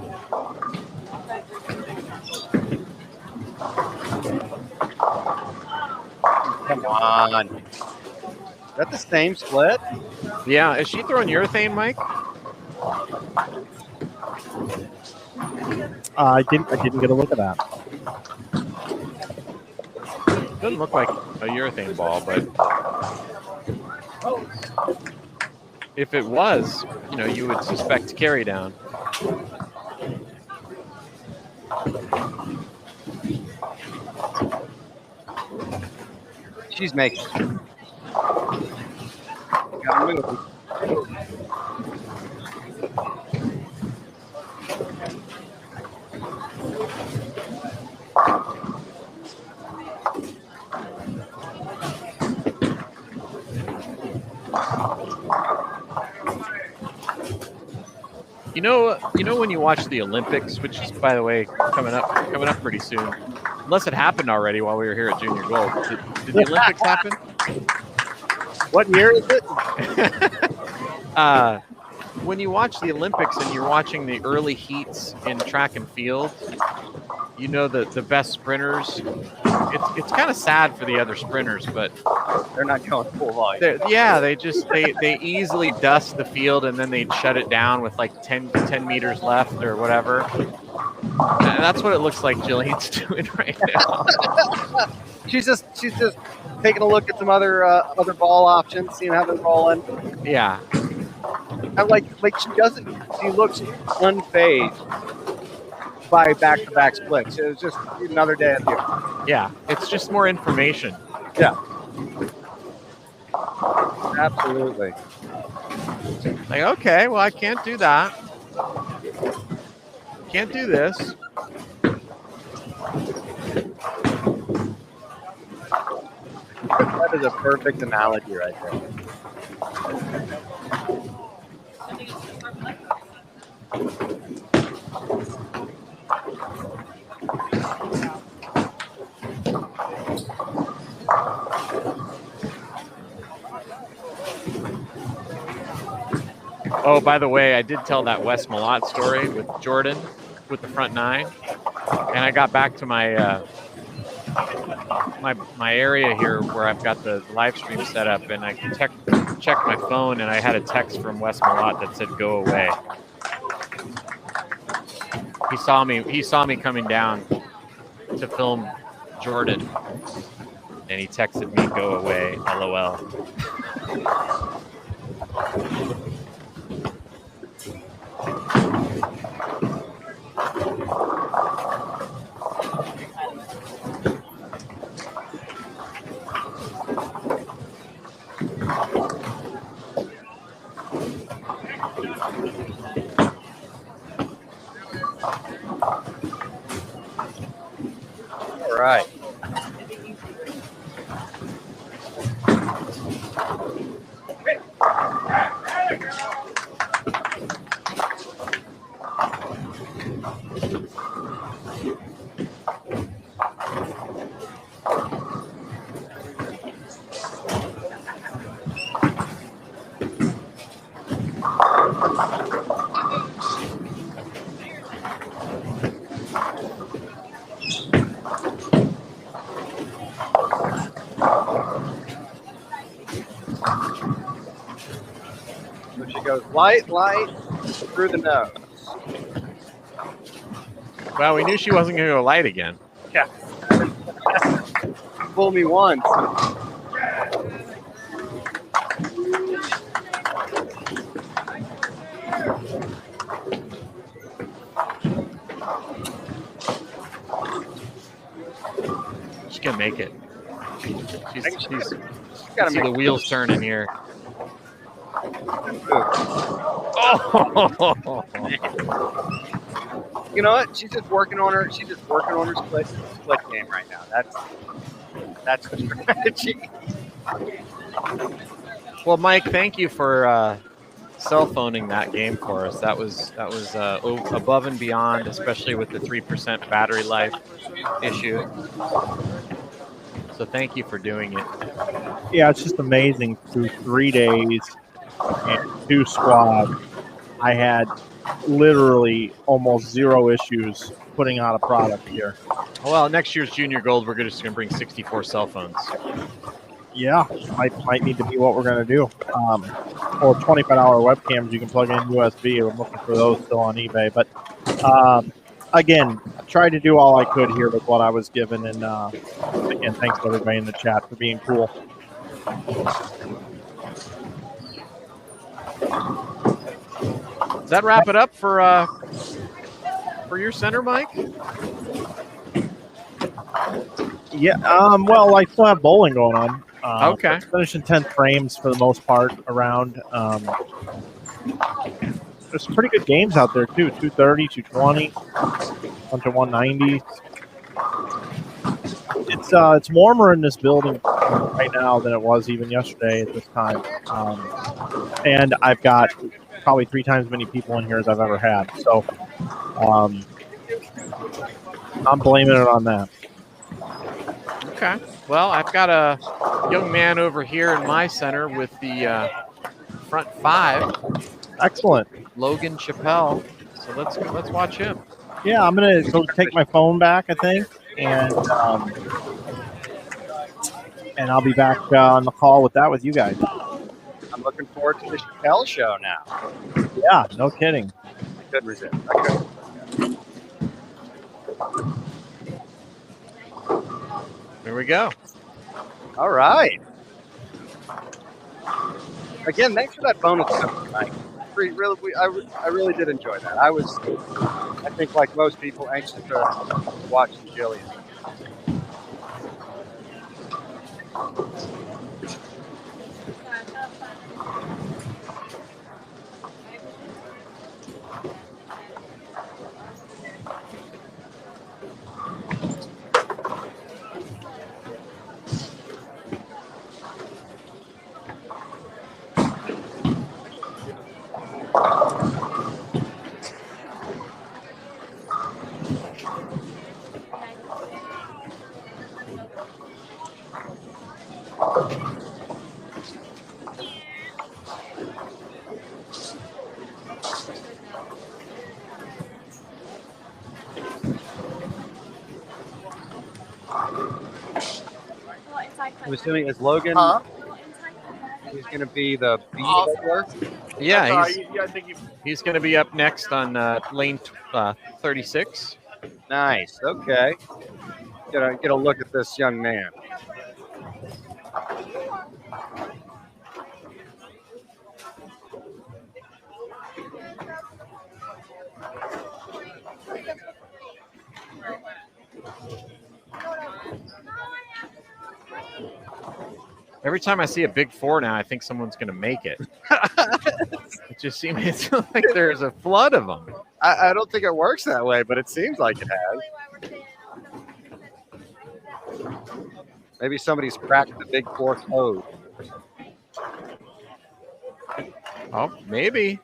Come on. Is that the same split? Yeah, is she throwing urethane, Mike? I didn't get a look at that. Doesn't look like a urethane ball, but if it was, you would suspect carry down. She's making it. Gotta move. You know when you watch the Olympics, which is, by the way, coming up pretty soon, unless it happened already while we were here at Junior Gold. Did the Olympics happen? What year is it? When you watch the Olympics and you're watching the early heats in track and field, the best sprinters. It's kind of sad for the other sprinters, but They're not going full volume. they easily dust the field and then they'd shut it down with like 10 meters left or whatever. And that's what it looks like Jillian's doing right now. She's just taking a look at some other ball options, seeing how they're rolling. Yeah. And like she looks unfazed by back-to-back splits. It was just another day at the Yeah, it's just more information. Yeah. Absolutely. Like, okay, well, I can't do that. Can't do this. That is a perfect analogy right there. Oh, by the way, I did tell that Wes Malott story with Jordan with the front nine, and I got back to my my area here where I've got the live stream set up, and I checked my phone, and I had a text from Wes Malott that said "Go away." He saw me coming down to film Jordan, and he texted me "Go away, LOL." All right. goes light, light, through the nose. Well, we knew she wasn't going to go light again. Yeah. Fool me once. She's going to make it. She's Gotta see make the wheels turning here. Oh! You know what? She's just working on her. She's just working on her split game right now. That's the strategy. Well, Mike, thank you for cell phoning that game for us. That was above and beyond, especially with the 3% battery life issue. So thank you for doing it. Yeah, it's just amazing. Through 3 days and 2 squads, I had literally almost 0 issues putting out a product here. Well, next year's Junior Gold, we're just going to bring 64 cell phones. Yeah, might need to be what we're going to do. Or $25 webcams you can plug in USB. I'm looking for those still on eBay. But again, I tried to do all I could here with what I was given. And again, thanks to everybody in the chat for being cool. Does that wrap it up for your center, Mike? Yeah. Well, I still have bowling going on. Okay. Finishing 10th frames for the most part around. There's some pretty good games out there too. 230, 220, bunch of 190s. It's warmer in this building right now than it was even yesterday at this time. And I've got probably 3 times as many people in here as I've ever had. So I'm blaming it on that. Okay. Well, I've got a young man over here in my center with the front 5. Excellent. Logan Chappelle. So let's watch him. Yeah, I'm gonna go take my phone back, I think, and I'll be back on the call with you guys. I'm looking forward to the Chappelle show now. Yeah, no kidding. I could resist. I could. Here we go. All right. Again, thanks for that bonus, Mike. I really did enjoy that. I think, like most people, anxious to watch the Jillian. I'm assuming is Logan. He's going to be the B bowler. Yeah, he's going to be up next on lane 36. Nice. Okay. Get a look at this young man. Every time I see a big 4 now, I think someone's going to make it. It just seems like there's a flood of them. I don't think it works that way, but it seems like it has. Maybe somebody's cracked the big 4 code. Oh, maybe.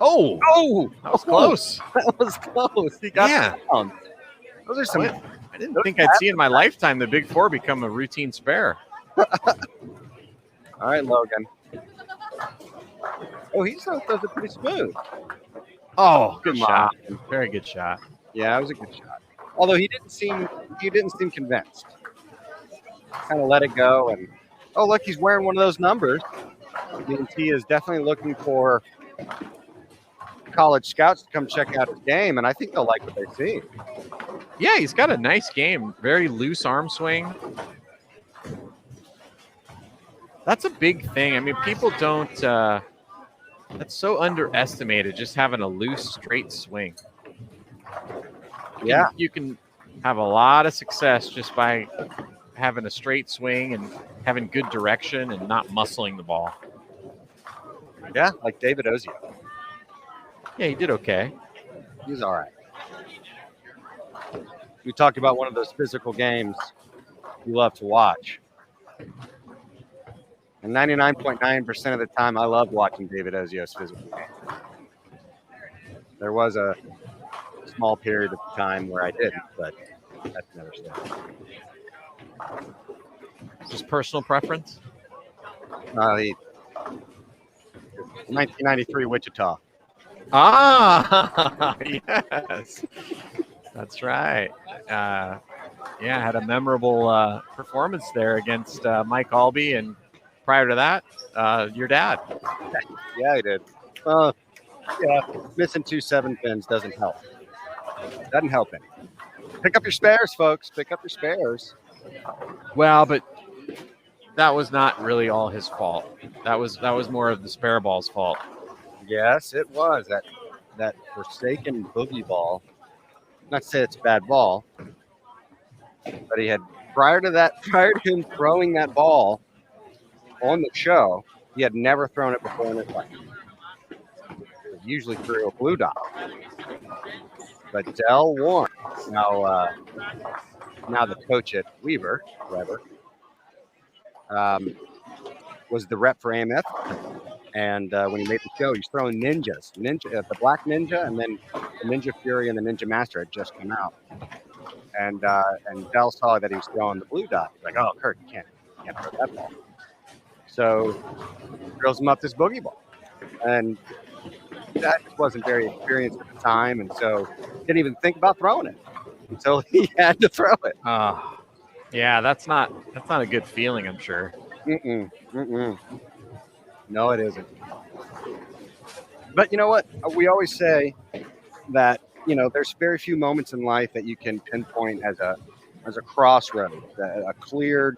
Oh, that was close. That was close. He got it down. Those are some. I didn't think I'd see in my lifetime the big 4 become a routine spare. All right, Logan. Oh, he does it pretty smooth. Oh, good shot. Very good shot. Yeah, it was a good shot. Although he didn't seem convinced. Kind of let it go, and look, he's wearing one of those numbers. D&T is definitely looking for college scouts to come check out his game, and I think they'll like what they see. Yeah, he's got a nice game. Very loose arm swing. That's a big thing. I mean, people don't. That's so underestimated. Just having a loose, straight swing. You can have a lot of success just by having a straight swing and having good direction and not muscling the ball. Yeah, like David Ozio. Yeah, he did okay. He's all right. We talked about one of those physical games you love to watch. And 99.9% of the time, I love watching David Ozio's physical game. There was a small period of time where I didn't, but that's another story. Just personal preference? 1993 Wichita. Ah, yes. That's right. Had a memorable performance there against Mike Albee, and prior to that, your dad. Yeah, he did. Missing 2 7 pins doesn't help. Doesn't help him. Pick up your spares, folks. Pick up your spares. Well, but that was not really all his fault. That was more of the spare ball's fault. Yes, it was that forsaken boogie ball. Not to say it's a bad ball, but he had prior to him throwing that ball on the show, he had never thrown it before in his life. He usually threw a blue dot. But Dell Warren, now the coach at Weaver, was the rep for AMF. And when he made the show, he's throwing ninjas, the Black Ninja, and then the Ninja Fury and the Ninja Master had just come out. And Dell saw that he was throwing the blue dot. He's like, "Oh, Kurt, you can't throw that ball." So throws him up this boogie ball, and that wasn't very experienced at the time, and so didn't even think about throwing it until he had to throw it. Yeah, that's not a good feeling, I'm sure. No, it isn't. But you know what? We always say that, there's very few moments in life that you can pinpoint as a crossroad, a clear,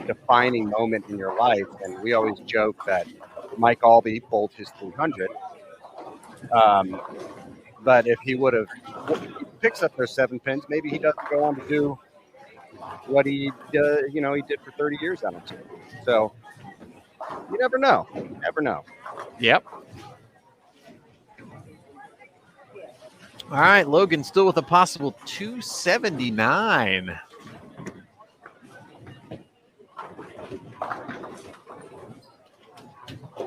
defining moment in your life. And we always joke that Mike Albee pulled his 300. But if he picks up those 7 pins, maybe he doesn't go on to do what he did for 30 years on it. So you never know. Yep. All right, Logan still with a possible 279.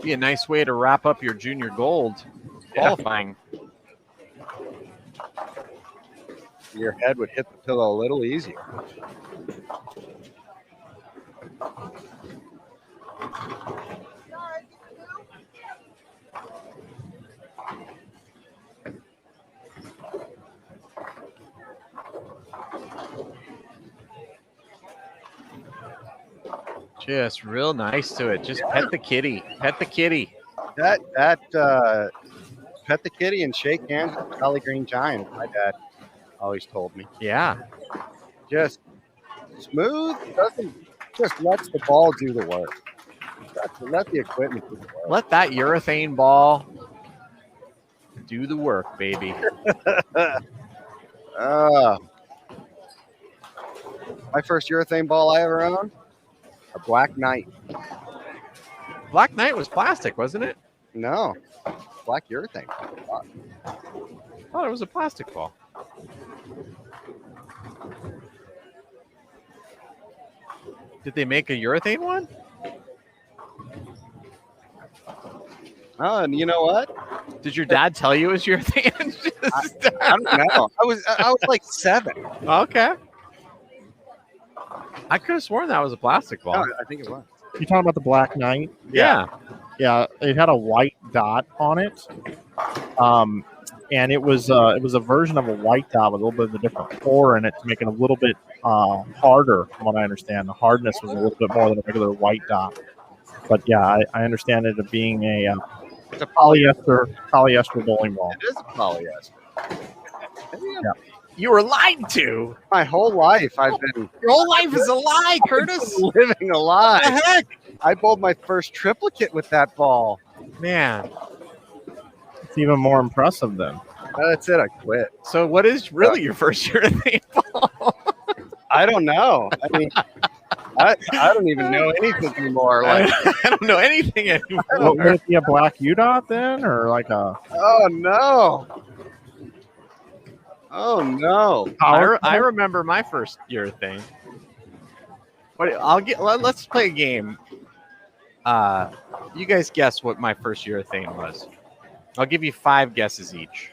Be a nice way to wrap up your junior gold qualifying. Your head would hit the pillow a little easier. Just real nice to it. Just pet the kitty. Pet the kitty. That pet the kitty and shake hands with the Jolly Green Giant, my dad always told me. Yeah. Just smooth, just lets the ball do the work. Let the equipment do the work. Let that urethane ball do the work, baby. My first urethane ball I ever owned, a Black Knight. Black Knight was plastic, wasn't it? No, black urethane. Oh, it was a plastic ball. Did they make a urethane one? Oh, and you know what? Did your dad tell you it was urethane? I don't know. I was like 7. Okay. I could have sworn that was a plastic ball. No, I think it was. You talking about the Black Knight? Yeah. Yeah, it had a white dot on it. And it was a version of a white dot with a little bit of a different core in it to make it a little bit harder, from what I understand. The hardness was a little bit more than a regular white dot. But yeah, I understand it being a It's a polyester bowling ball. It is a polyester. You were lied to. My whole life, I've been Your whole life is a lie, Curtis. living a lie. What the heck? I bowled my first triplicate with that ball. Man. It's even more impressive then. That's it. I quit. So what is really your first urethane ball? I don't know. I mean, I don't even know anything anymore. Like, I don't know anything anymore. Would it be a black UDOT then, or like a? oh no. Oh no. I remember my first urethane. Let's play a game. You guys guess what my first urethane was. I'll give you 5 guesses each.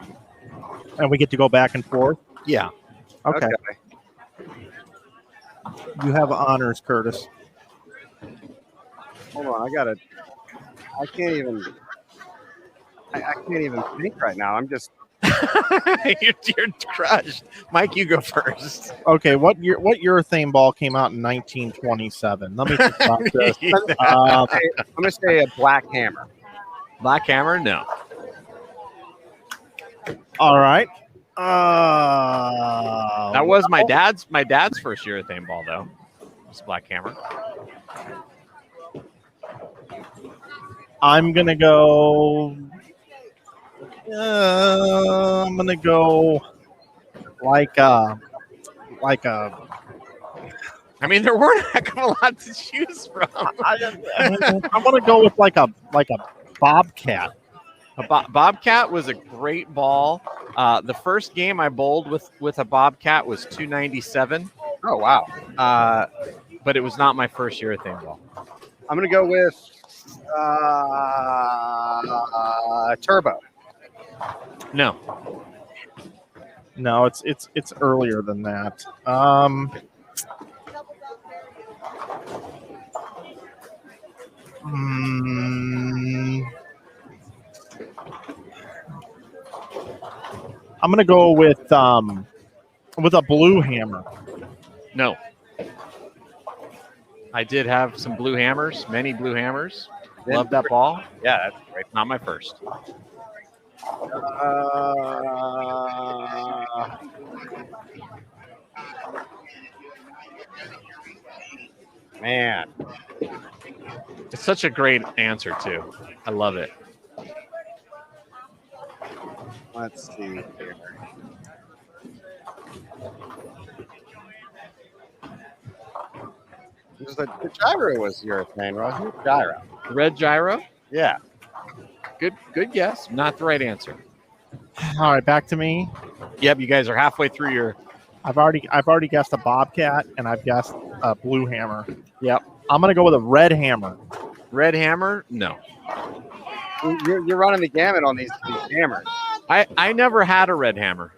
And we get to go back and forth. Yeah. Okay. You have honors, Curtis. Hold on. I can't even think right now. I'm just. You're crushed. Mike, you go first. Okay, what urethane ball came out in 1927? Let me think about this. I'm gonna say a black hammer. Black hammer? No. All right. That was my dad's first urethane ball, though. It's black hammer. I'm gonna go. I'm gonna go like a. I mean, there weren't a heck of a lot to choose from. I'm gonna go with like a bobcat. Bobcat was a great ball. The first game I bowled with a Bobcat was 297. Oh wow! But it was not my first urethane ball. I'm gonna go with turbo. No. No, it's earlier than that. I'm gonna go with a blue hammer. No. I did have some blue hammers, many blue hammers. Love that ball. Yeah, that's great. Not my first. Man, It's such a great answer, too. I love it. let's see here. The gyro was urethane, wasn't it? Gyro. Red gyro? Yeah. Good guess. Not the right answer. All right, back to me. Yep, you guys are halfway through your. I've already guessed a bobcat, and I've guessed a blue hammer. Yep. I'm gonna go with a red hammer. Red hammer? No. You're running the gamut on these hammers. I never had a red hammer.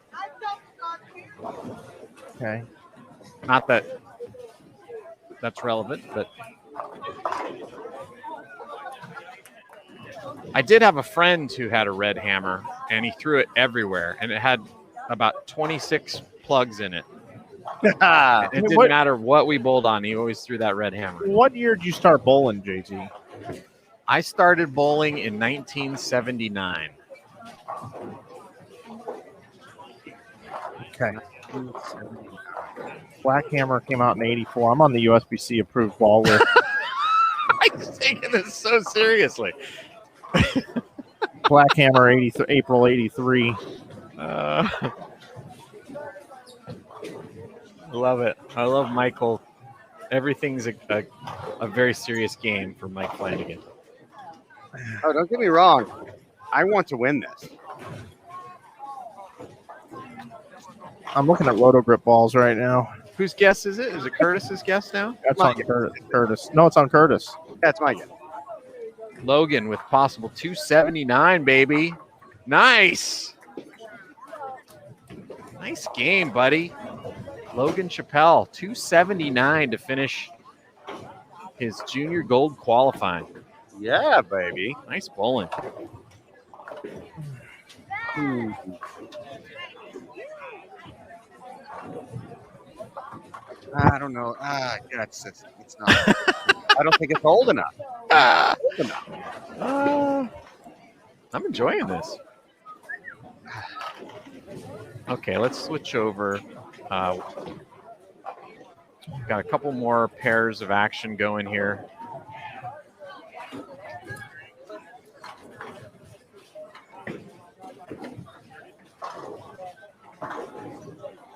Okay. Not that that's relevant, but I did have a friend who had a red hammer, and he threw it everywhere, and it had about 26 plugs in it. It didn't matter what we bowled on. He always threw that red hammer. What year did you start bowling, JT? I started bowling in 1979. Okay. Black hammer came out in '84. I'm on the USBC approved ball list. I'm taking this so seriously. Black hammer, April '83. Love it. I love Michael. Everything's a very serious game for Mike Flanagan. Oh, don't get me wrong. I want to win this. I'm looking at roto grip balls right now. Whose guess is it? Is it Curtis's guess now? That's on Curtis. No, it's on Curtis. That's my guess. Logan with possible 279, baby. Nice. Nice game, buddy. Logan Chappelle, 279 to finish his junior gold qualifying. Yeah, baby. Nice bowling. I don't know. God, it's not. I don't think it's old enough. I'm enjoying this. Okay, let's switch over. Got a couple more pairs of action going here.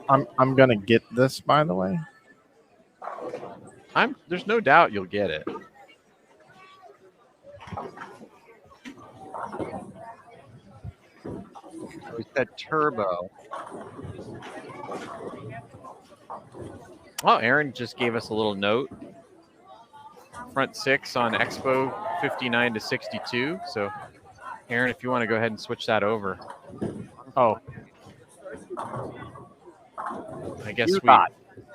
I'm gonna get this, by the way. There's no doubt you'll get it. We said turbo. Well, Aaron just gave us a little note. Front 6 on Expo 59 to 62. So, Aaron, if you want to go ahead and switch that over. Oh, I guess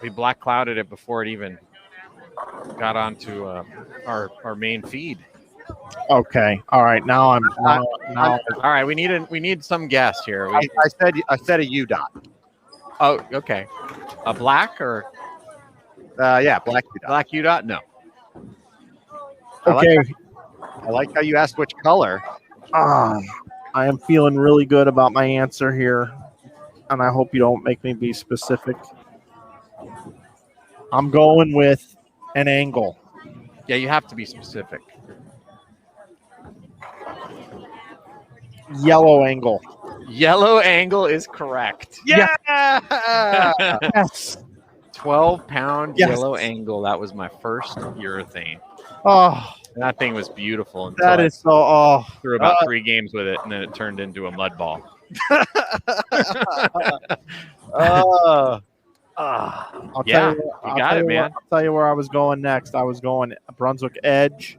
we black clouded it before it even got onto our main feed. okay. All right. Now I'm now. All right, we need some guest here. I said a U dot. Oh, okay. A black or Yeah, black U dot. black U dot? No. Okay. I like how you asked which color. I am feeling really good about my answer here, and I hope you don't make me be specific. I'm going with an angle. Yeah, you have to be specific. Yellow angle. Yellow angle is correct. Yeah. Yes. 12-pound Yes. yellow angle. That was my first urethane. Oh, And that thing was beautiful until that is so. Oh, I threw about 3 games with it, and then it turned into a mud ball. I'll Yeah, tell you, you got it, man. I'll tell you where I was going next. I was going Brunswick Edge,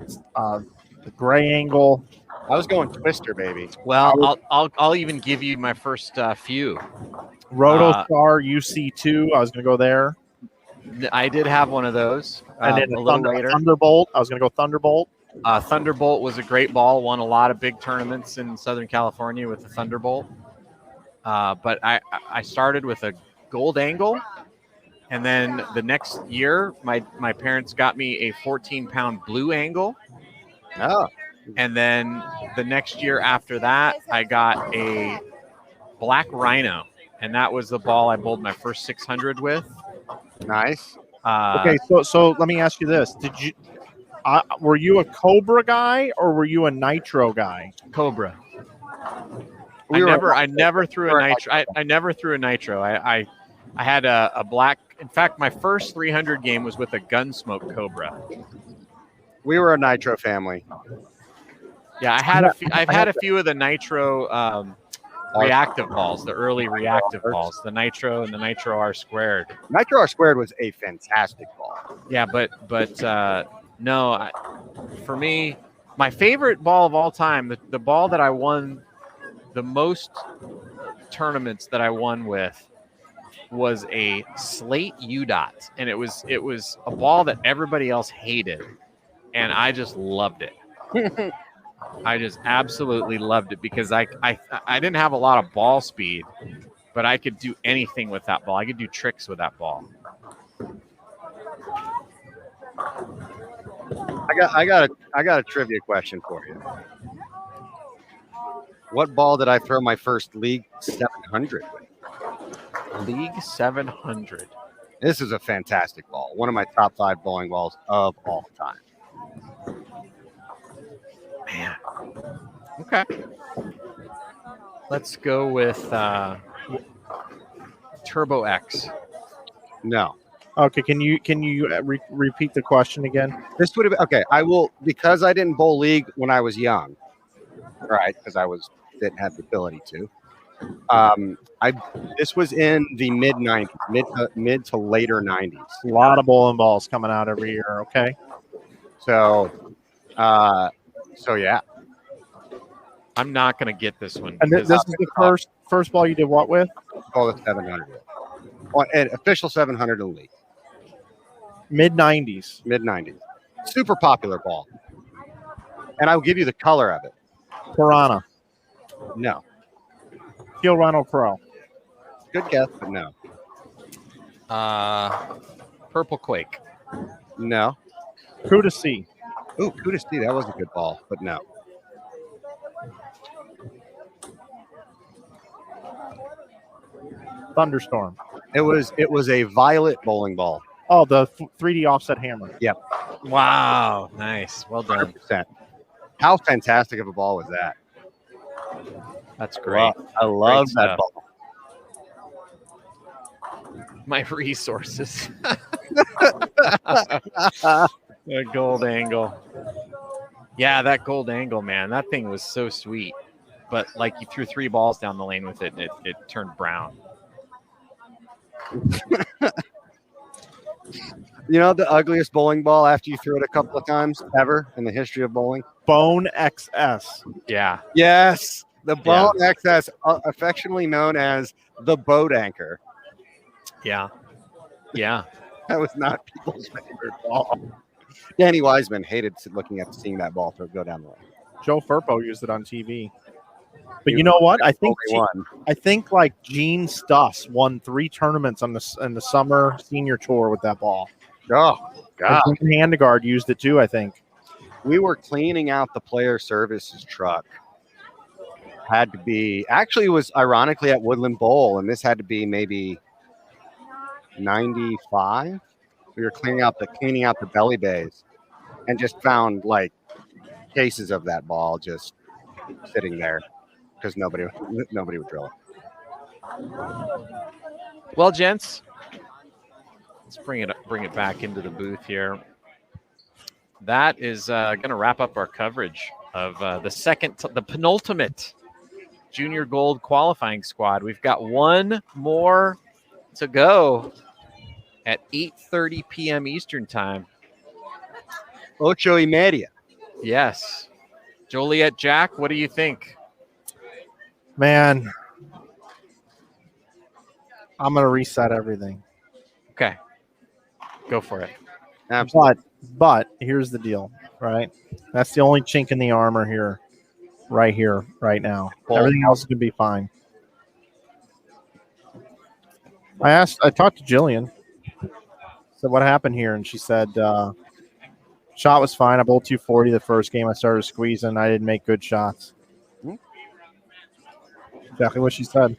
the gray angle. I was going Twister, baby. Well, I'll even give you my first few. Rotostar UC2. I was going to go there. I did have one of those And then a little later. Thunderbolt. I was going to go Thunderbolt. Thunderbolt was a great ball. Won a lot of big tournaments in Southern California with the Thunderbolt. But I started with a gold angle, and then the next year, my parents got me a 14-pound blue angle. Oh, And then the next year after that, I got a black rhino, and that was the ball I bowled my first 600 with. nice. Okay, so let me ask you this: were you a Cobra guy or were you a Nitro guy? Cobra. I never threw a nitro. I never threw a nitro. I had a black. In fact, my first 300 game was with a Gunsmoke Cobra. We were a Nitro family. Yeah, I've had a few of the nitro reactive balls, the early reactive balls, the nitro and the nitro R squared. Nitro R squared was a fantastic ball. Yeah, but no, for me, my favorite ball of all time, the ball that I won the most tournaments that I won with was a slate U dot, and it was a ball that everybody else hated, and I just loved it. I just absolutely loved it because I didn't have a lot of ball speed, but I could do anything with that ball. I could do tricks with that ball. I got a trivia question for you. What ball did I throw my first League 700 with? League 700. This is a fantastic ball. One of my top 5 bowling balls of all time. Man. Okay. Let's go with Turbo X. No. Okay, can you repeat the question again? This would have been okay. I will, because I didn't bowl league when I was young, right? Because didn't have the ability to. This was in the mid 90s, mid to later 90s. A lot of bowling balls coming out every year. Okay. So yeah. I'm not going to get this one. And this is the first ball you did what with? Oh, the 700. An official 700 in the league. Mid 90s. Mid 90s. Super popular ball. And I'll give you the color of it. Piranha. No. Steel Rhino Pro. Good guess, but no. Purple Quake. No. Crew to C. Ooh, kudos to you. That was a good ball, but no. Thunderstorm. It was a violet bowling ball. Oh, the 3D offset hammer. Wow, nice. Well done. 100%. How fantastic of a ball was that? That's great. I love Great that stuff. ball. My resources. A gold angle. Yeah, that gold angle, man. That thing was so sweet. But like you threw 3 balls down the lane with it, and it turned brown. You know the ugliest bowling ball after you threw it a couple of times ever in the history of bowling? Bone XS. Yeah. Yes. The Bone XS, affectionately known as the boat anchor. Yeah. Yeah. That was not people's favorite ball. Danny Wiseman hated seeing that ball go down the lane. Joe Firpo used it on TV. But you know what? I think like Gene Stuss won 3 tournaments in the summer senior tour with that ball. Oh, God. And Handegard used it too, I think. We were cleaning out the player services truck. Had to be, actually it was ironically at Woodland Bowl, and this had to be maybe 95. We were cleaning out the belly bays and just found like cases of that ball just sitting there because nobody would drill it. Well, gents, let's bring it back into the booth here. That is going to wrap up our coverage of the penultimate Junior Gold qualifying squad. We've got one more to go at 8:30 p.m. Eastern time. 8:30. Yes. Joliet Jack, what do you think? Man, I'm going to reset everything. Okay. Go for it. Absolutely. But here's the deal, right? That's the only chink in the armor here, right now. Well, everything else is going to be fine. I talked to Jillian, said what happened here, and she said shot was fine. I bowled 240 the first game. I started squeezing. I didn't make good shots. Exactly what she said.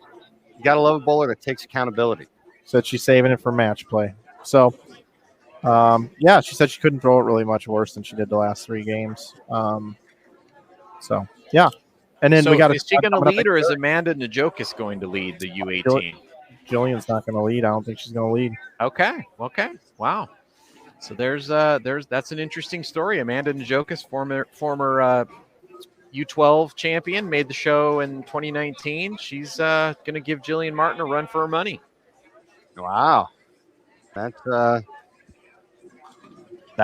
You got to love a bowler that takes accountability. Said she's saving it for match play. So, yeah, she said she couldn't throw it really much worse than she did the last 3 games. So, yeah. And then so we got. Is she going to lead, or is Amanda Najokis going to lead the U18? Jillian's not going to lead. I don't think she's going to lead. Okay. Wow. So there's that's an interesting story. Amanda Najokis, former U12 champion, made the show in 2019. She's going to give Jillian Martin a run for her money. Wow. That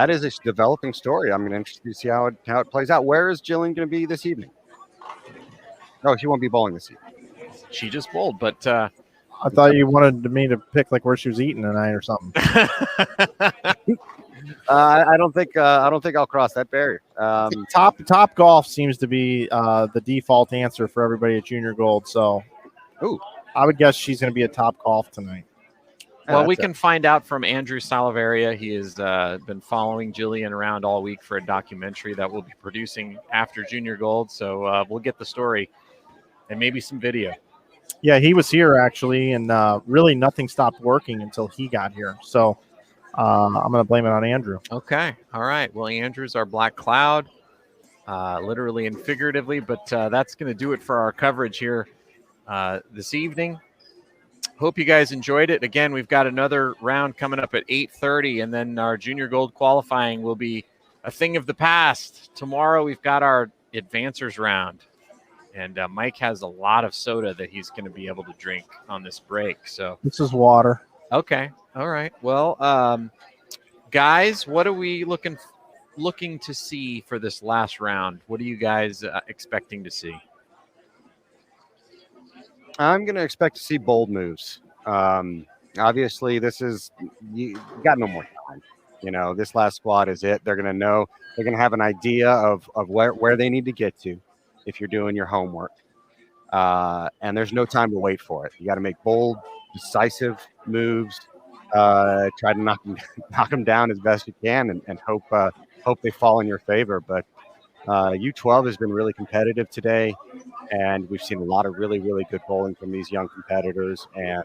is a developing story. I'm interested to see how it plays out. Where is Jillian going to be this evening? No, she won't be bowling this evening. She just bowled, but I thought you wanted me to pick like where she was eating tonight or something. I don't think I'll cross that barrier. Top golf seems to be the default answer for everybody at Junior Gold. So, I would guess she's going to be at Top Golf tonight. Well, we can find out from Andrew Salaveria. He has been following Jillian around all week for a documentary that we'll be producing after Junior Gold. So we'll get the story and maybe some video. Yeah, he was here actually, and really nothing stopped working until he got here. So I'm going to blame it on Andrew. Okay. All right. Well, Andrew's our black cloud, literally and figuratively, but that's going to do it for our coverage here this evening. Hope you guys enjoyed it. Again, we've got another round coming up at 8:30, and then our Junior Gold qualifying will be a thing of the past. Tomorrow, we've got our advancers round, and Mike has a lot of soda that he's going to be able to drink on this break. So this is water. Okay. All right. Well, guys, what are we looking to see for this last round? What are you guys expecting to see? I'm going to expect to see bold moves. Obviously, you got no more time. You know, this last squad is it. They're going to know. They're going to have an idea of where they need to get to if you're doing your homework. And there's no time to wait for it. You got to make bold, decisive moves try to knock them, knock them down as best you can, and hope they fall in your favor. But U12 has been really competitive today, and we've seen a lot of really, really good bowling from these young competitors. And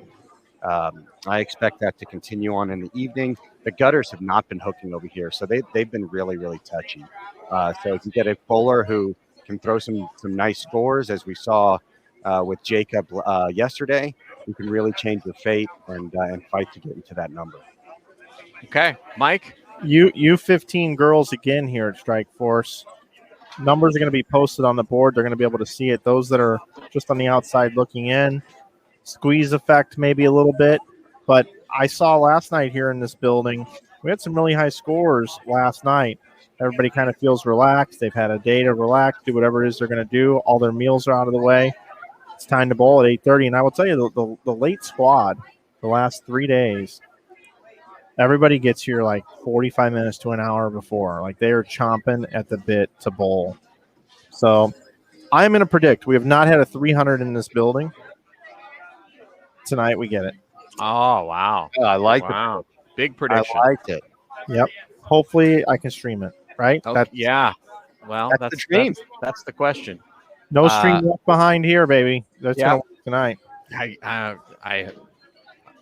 I expect that to continue on in the evening. The gutters have not been hooking over here, so they've been really, really touchy. So if you get a bowler who can throw some nice scores, as we saw with Jacob yesterday, you can really change your fate and fight to get into that number. Okay, Mike. U15 girls again here at Strike Force. Numbers are going to be posted on the board. They're going to be able to see it. Those that are just on the outside looking in, squeeze effect maybe a little bit. But I saw last night here in this building, we had some really high scores last night. Everybody kind of feels relaxed. They've had a day to relax, do whatever it is they're going to do. All their meals are out of the way. It's time to bowl at 8:30. And I will tell you, the late squad, the last 3 days, everybody gets here like 45 minutes to an hour before. Like they are chomping at the bit to bowl. So I'm going to predict we have not had a 300 in this building. Tonight we get it. Oh, wow. I like Wow. Big it. prediction. I liked it. Yep. Hopefully I can stream it, right? Okay, yeah. Well, That's the dream. That's the question. No stream left behind here, baby. That's yeah. going to work tonight.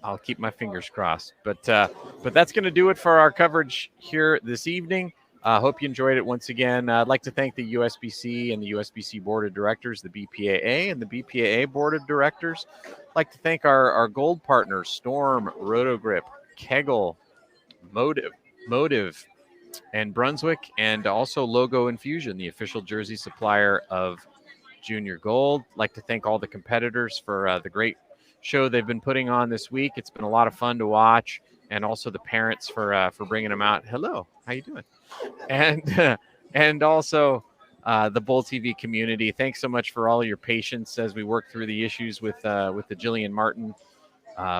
I'll keep my fingers crossed. But that's going to do it for our coverage here this evening. Hope you enjoyed it once again. I'd like to thank the USBC and the USBC Board of Directors, the BPAA and the BPAA Board of Directors. I'd like to thank our gold partners, Storm, Rotogrip, Kegel, Motive, and Brunswick, and also Logo Infusion, the official jersey supplier of Junior Gold. I'd like to thank all the competitors for the great show they've been putting on this week. It's been a lot of fun to watch, and also the parents for bringing them out. Hello, how you doing? And also the Bowl TV community. Thanks so much for all your patience as we work through the issues with the Jillian Martin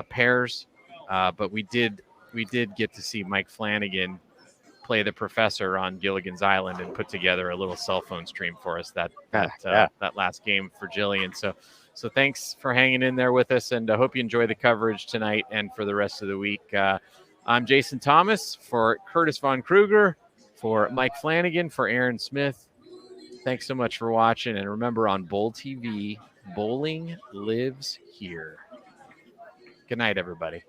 pairs. But we did get to see Mike Flanagan play the professor on Gilligan's Island and put together a little cell phone stream for us that last game for Jillian. So thanks for hanging in there with us, and I hope you enjoy the coverage tonight and for the rest of the week. I'm Jason Thomas for Curtis Von Kruger, for Mike Flanagan, for Aaron Smith. Thanks so much for watching, and remember, on Bowl TV, bowling lives here. Good night, everybody.